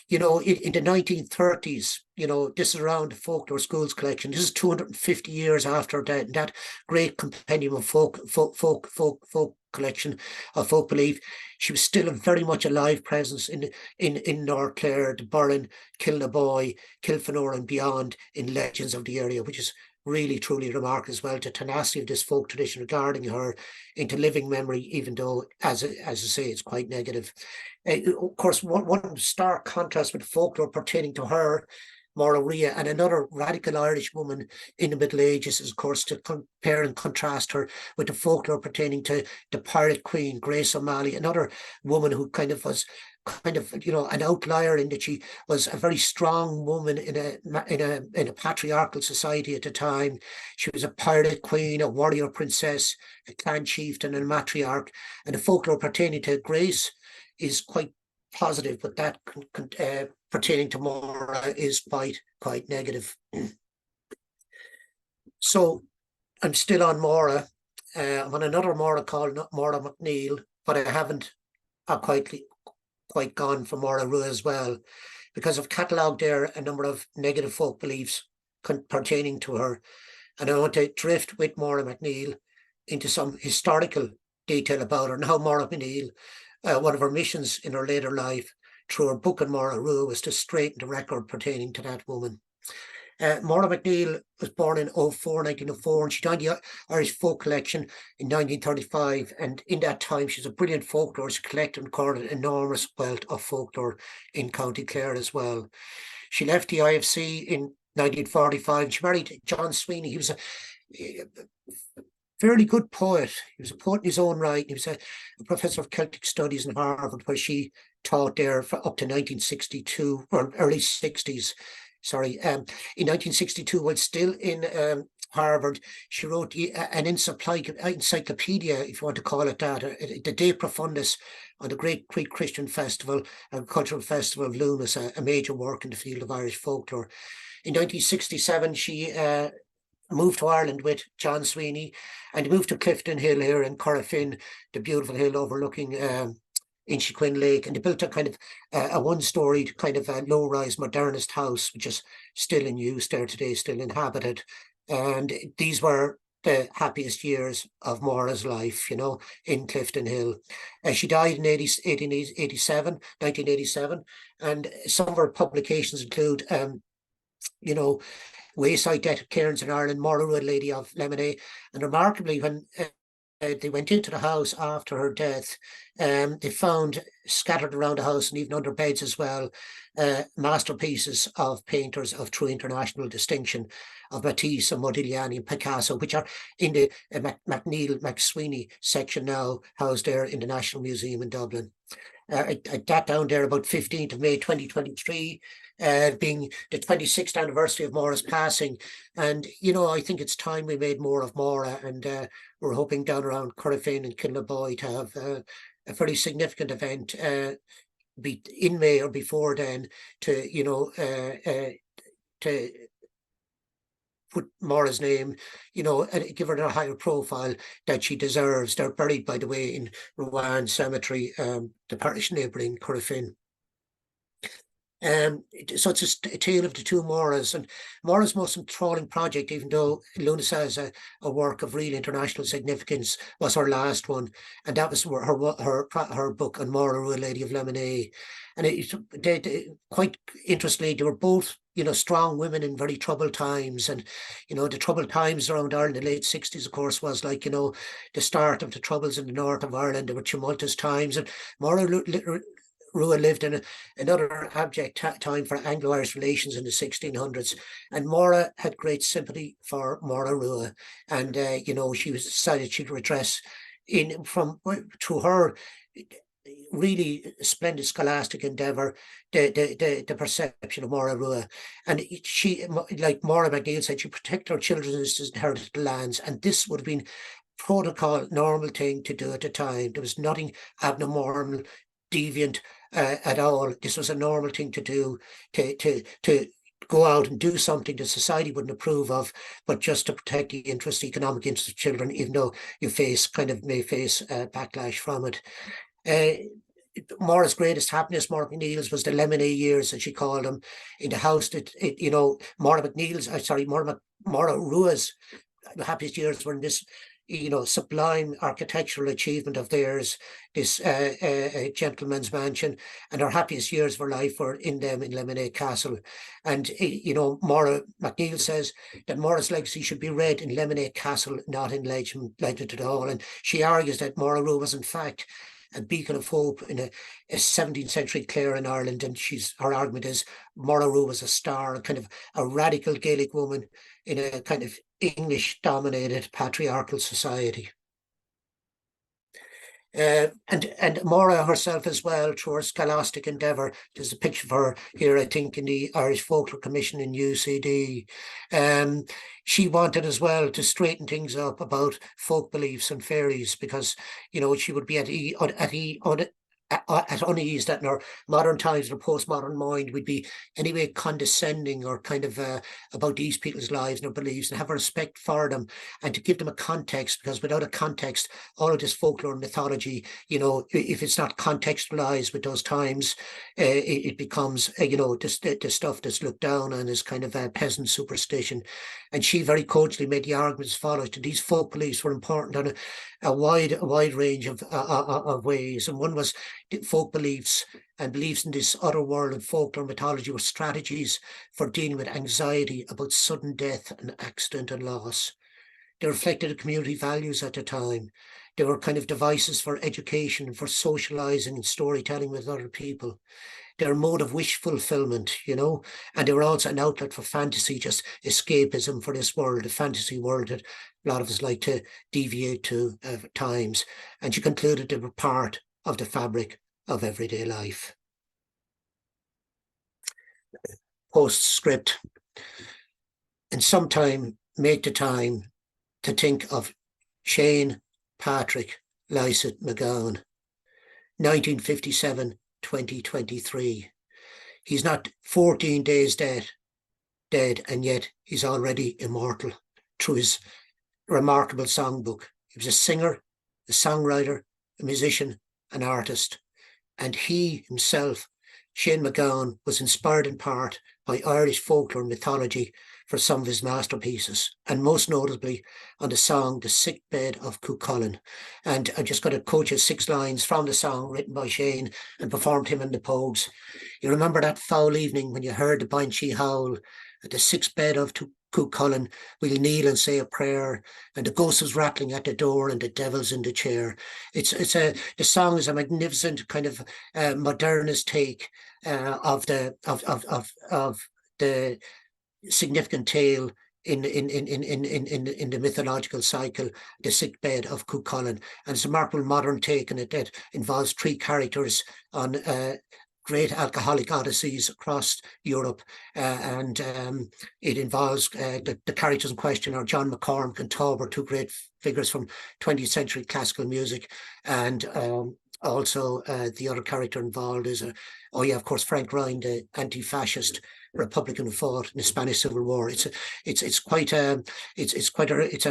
S1: you know, in the 1930s, you know, this is around the folklore schools collection. This is 250 years after that great compendium of folk collection of folk belief. She was still a very much alive presence in North Clare, the Burren, Kilnaboy, Kilfenor and beyond in legends of the area, which is really truly remarkable as well, the tenacity of this folk tradition regarding her into living memory, even though, as I say, it's quite negative. Of course, one stark contrast with folklore pertaining to her, Máire, and another radical Irish woman in the Middle Ages is, of course, to compare and contrast her with the folklore pertaining to the pirate queen, Grace O'Malley, another woman who was you know, an outlier in that she was a very strong woman in a patriarchal society at the time. She was a pirate queen, a warrior princess, a clan chieftain and a matriarch. And the folklore pertaining to Grace is quite positive, but that pertaining to Máire is quite negative. So I'm still on Máire. I'm on another Máire called Máire MacNeil, but I haven't quite gone for Máire as well, because I've catalogued there a number of negative folk beliefs pertaining to her, and I want to drift with Máire MacNeil into some historical detail about her and how Máire MacNeil, one of her missions in her later life through her book on Máire was to straighten the record pertaining to that woman. Máire MacNeil was born in 1904, and she joined the Irish Folk Collection in 1935. And in that time, she's a brilliant folklore. She collected and recorded an enormous wealth of folklore in County Clare as well. She left the IFC in 1945. And she married John Sweeney. He was a fairly good poet. He was a poet in his own right. He was a professor of Celtic Studies in Harvard, where she taught there for up to 1962 or early 60s. Sorry, in 1962, while still in Harvard, she wrote an encyclopedia, if you want to call it that, the De Profundis, on the great Greek Christian festival, cultural festival of Lumas, a major work in the field of Irish folklore. In 1967, she moved to Ireland with John Sweeney, and moved to Clifton Hill here in Corofin, the beautiful hill overlooking Inchiquin Lake, and they built a kind of a one-storied kind of a low-rise modernist house, which is still in use there today, still inhabited. And these were the happiest years of Máire's life, you know, in Clifton Hill. She died in 1987, and some of her publications include, you know, Wayside Death of Cairns in Ireland, Máire, Lady of Leamaneh, and remarkably, when they went into the house after her death, they found scattered around the house and even under beds as well, masterpieces of painters of true international distinction, of Matisse and Modigliani and Picasso, which are in the MacNeil-MacSweeney section now, housed there in the National Museum in Dublin. I got down there about 15th of May 2023, being the 26th anniversary of Máire's passing. And, you know, I think it's time we made more of Máire, and we're hoping down around Corofin and Kilnaboy to have a very significant event be in May or before then, to, you know, to put Maura's name, and give her a higher profile that she deserves. They're buried, by the way, in Rowan Cemetery, the parish neighbouring Corofin. So it's a tale of the two Mauras, and Maura's most enthralling project, even though Luna says a work of real international significance, was her last one, and that was her book on Máire Rua, Lady of Leamaneh. And they quite interestingly, they were both strong women in very troubled times, and the troubled times around Ireland in the late 60s, of course, was like the start of the troubles in the north of Ireland. There were tumultuous times, and Máire Rua lived in another abject time for Anglo-Irish relations in the 1600s, and Máire had great sympathy for Máire Rua, and she was decided she'd redress through her really splendid scholastic endeavour the perception of Máire Rua. And she, like Máire McNeill said, she protected her children's inherited lands, and this would have been protocol, normal thing to do at the time. There was nothing abnormal, deviant at all. This was a normal thing to do, to go out and do something that society wouldn't approve of, but just to protect the economic interests of children, even though you may face backlash from it. Máire's greatest happiness, Máire McNeill's, was the Leamaneh years, as she called them, in the house Máire Rua's happiest years were in this sublime architectural achievement of theirs, this gentleman's mansion, and her happiest years of her life were in Leamaneh Castle. And Máire McNeill says that Máire's legacy should be read in Leamaneh Castle, not in legend at all. And she argues that Máire Rua was in fact a beacon of hope in a 17th century Clare in Ireland, and her argument is Máire Rua was a star, kind of a radical Gaelic woman in a kind of English-dominated patriarchal society. And Máire herself as well, through her scholastic endeavour, there's a picture of her here, I think, in the Irish Folklore Commission in UCD. She wanted as well to straighten things up about folk beliefs and fairies, because she would be at unease that in our modern times, in our postmodern mind, we'd be anyway condescending or kind of about these people's lives and their beliefs, and have a respect for them and to give them a context, because without a context, all of this folklore and mythology, if it's not contextualized with those times, it becomes the stuff that's looked down on as kind of a peasant superstition. And she very cogently made the argument as follows: that these folk beliefs were important on a wide range of ways, and one was folk beliefs and beliefs in this other world and folklore mythology were strategies for dealing with anxiety about sudden death and accident and loss. They reflected the community values at the time. They were kind of devices for education and for socializing and storytelling with other people. They're a mode of wish fulfillment, and they were also an outlet for fantasy, just escapism for this world, the fantasy world that a lot of us like to deviate to at times. And she concluded they were part of the fabric of everyday life. Postscript. And sometime make the time to think of Shane Patrick Lysett McGowan, 1957-2023. He's not 14 days dead, and yet he's already immortal through his remarkable songbook. He was a singer, a songwriter, a musician, an artist, and he himself, Shane McGowan, was inspired in part by Irish folklore and mythology for some of his masterpieces, and most notably on the song The Sick Bed of Cuchulainn. And I'm just going to quote you 6 lines from the song written by Shane and performed him in the Pogues. You remember that foul evening when you heard the banshee howl at the sick bed of Cuchulainn, we'll kneel and say a prayer, and the ghost was rattling at the door and the devil's in the chair. The song is a magnificent kind of modernist take of the significant tale in the mythological cycle, The Sick Bed of Cuchulainn. And it's a remarkable modern take on it that involves 3 characters on great alcoholic odysseys across Europe, and it involves the characters in question are John McCormack and Tauber, 2 great figures from 20th century classical music, and also the other character involved is of course, Frank Ryan, the anti-fascist Republican who fought in the Spanish Civil War. It's quite a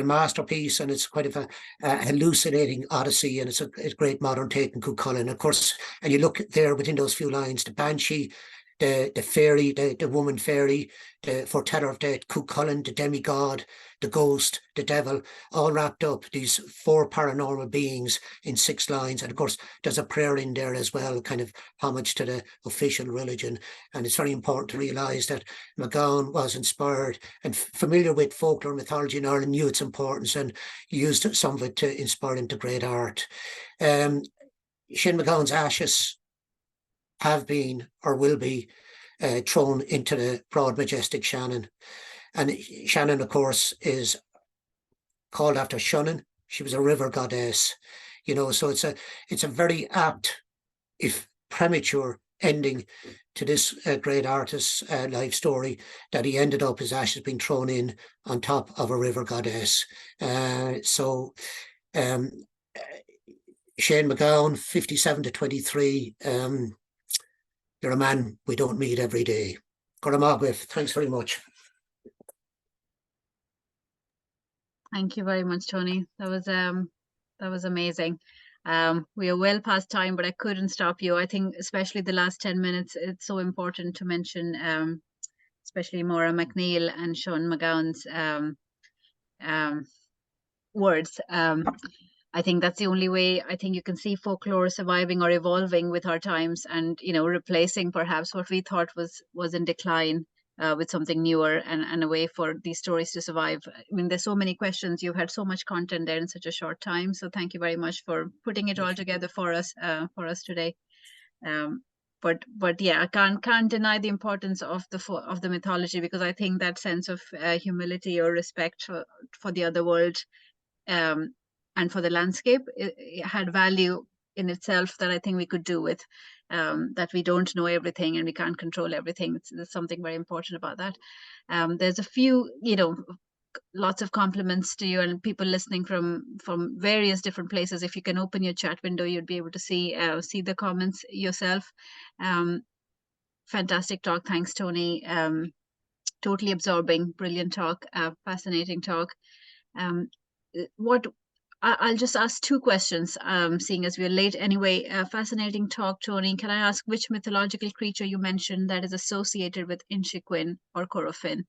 S1: masterpiece, and it's quite a hallucinating odyssey, and it's a great modern take on Cuchulainn, of course. And you look there within those few lines, the banshee, the fairy, the woman fairy, the foreteller of death, Cuchulainn, the demigod, the ghost, the devil, all wrapped up, these 4 paranormal beings in 6 lines. And of course, there's a prayer in there as well, kind of homage to the official religion. And it's very important to realise that McGowan was inspired and familiar with folklore and mythology in Ireland, knew its importance, and used some of it to inspire into great art. Shane McGowan's ashes have been or will be thrown into the broad, majestic Shannon. And Shannon, of course, is called after Shannon. She was a river goddess, so it's a very apt, if premature, ending to this great artist's life story, that he ended up, his ashes being thrown in on top of a river goddess. Shane McGowan, 57 to 23. You're a man we don't meet every day. Thanks very much.
S2: Thank you very much, Tony. That was amazing. We are well past time, but I couldn't stop you. I think especially the last 10 minutes, it's so important to mention, especially Maura McNeil and Sean McGowan's words. I think that's the only way I think you can see folklore surviving or evolving with our times, and replacing perhaps what we thought was in decline with something newer, and a way for these stories to survive. I mean, there's so many questions. You've had so much content there in such a short time, so thank you very much for putting it all together for us today. But yeah, I can't deny the importance of the mythology, because I think that sense of humility or respect for the other world, and for the landscape, it had value in itself that I think we could do with. That we don't know everything and we can't control everything. There's something very important about that. There's a few, lots of compliments to you and people listening from various different places. If you can open your chat window, you'd be able to see the comments yourself. Fantastic talk. Thanks, Tony. Totally absorbing, brilliant talk, fascinating talk. I'll just ask 2 questions, seeing as we're late anyway. Fascinating talk, Tony. Can I ask which mythological creature you mentioned that is associated with Inchiquin or Corofin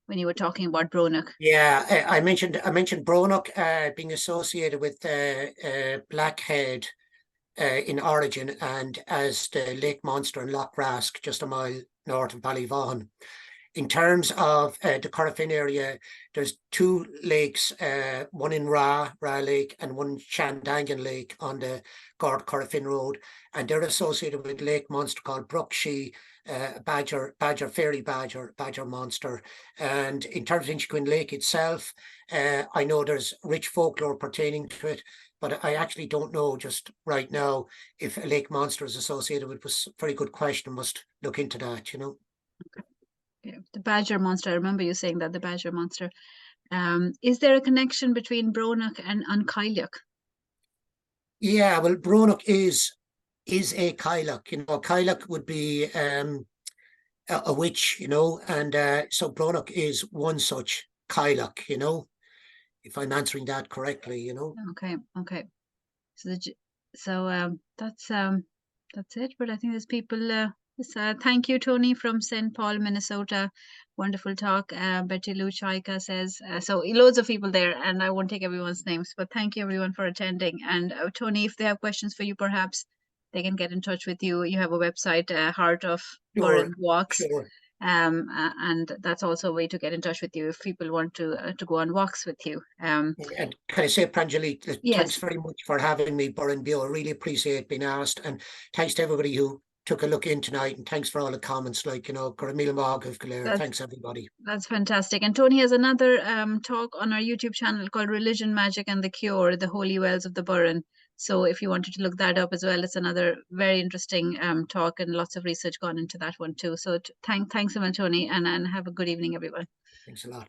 S2: when you were talking about Bronach?
S1: Yeah, I mentioned Bronach being associated with Blackhead in origin, and as the lake monster in Loch Rask, just a mile north of Ballyvaughan. In terms of the Corofin area, there's 2 lakes, one in Ra Lake and one in Shandangan Lake on the Gort Corofin Road, and they're associated with lake monster called Bruckshee, fairy badger monster. And in terms of Inchiquin Lake itself, I know there's rich folklore pertaining to it, but I actually don't know just right now if a lake monster is associated with it. Was a very good question. Must look into that,
S2: Okay. Yeah, the badger monster. I remember you saying that, the badger monster. Is there a connection between Bronach and Cailleach?
S1: Yeah, well, Bronach is a Cailleach. Cailleach would be a witch, and so Bronach is one such Cailleach, if I'm answering that correctly,
S2: Okay. So that's it. But I think there's people. Thank you, Tony from St. Paul, Minnesota. Wonderful talk. Betty Lou Chaika says, so loads of people there, and I won't take everyone's names, but thank you everyone for attending. And Tony, if they have questions for you, perhaps they can get in touch with you. You have a website, Heart of Burren Walks.
S1: Sure.
S2: And that's also a way to get in touch with you if people want to go on walks with you.
S1: And can I say, Pranjali,
S2: yes.
S1: Thanks very much for having me, Burren Bio. I really appreciate being asked, and thanks to everybody who took a look in tonight, and thanks for all the comments, thanks everybody.
S2: That's fantastic. And Tony has another talk on our YouTube channel called Religion, Magic and the Cure, the Holy Wells of the Burren. So if you wanted to look that up as well, it's another very interesting talk, and lots of research gone into that one too. So thanks so much, Tony, and have a good evening, everyone.
S1: Thanks a lot.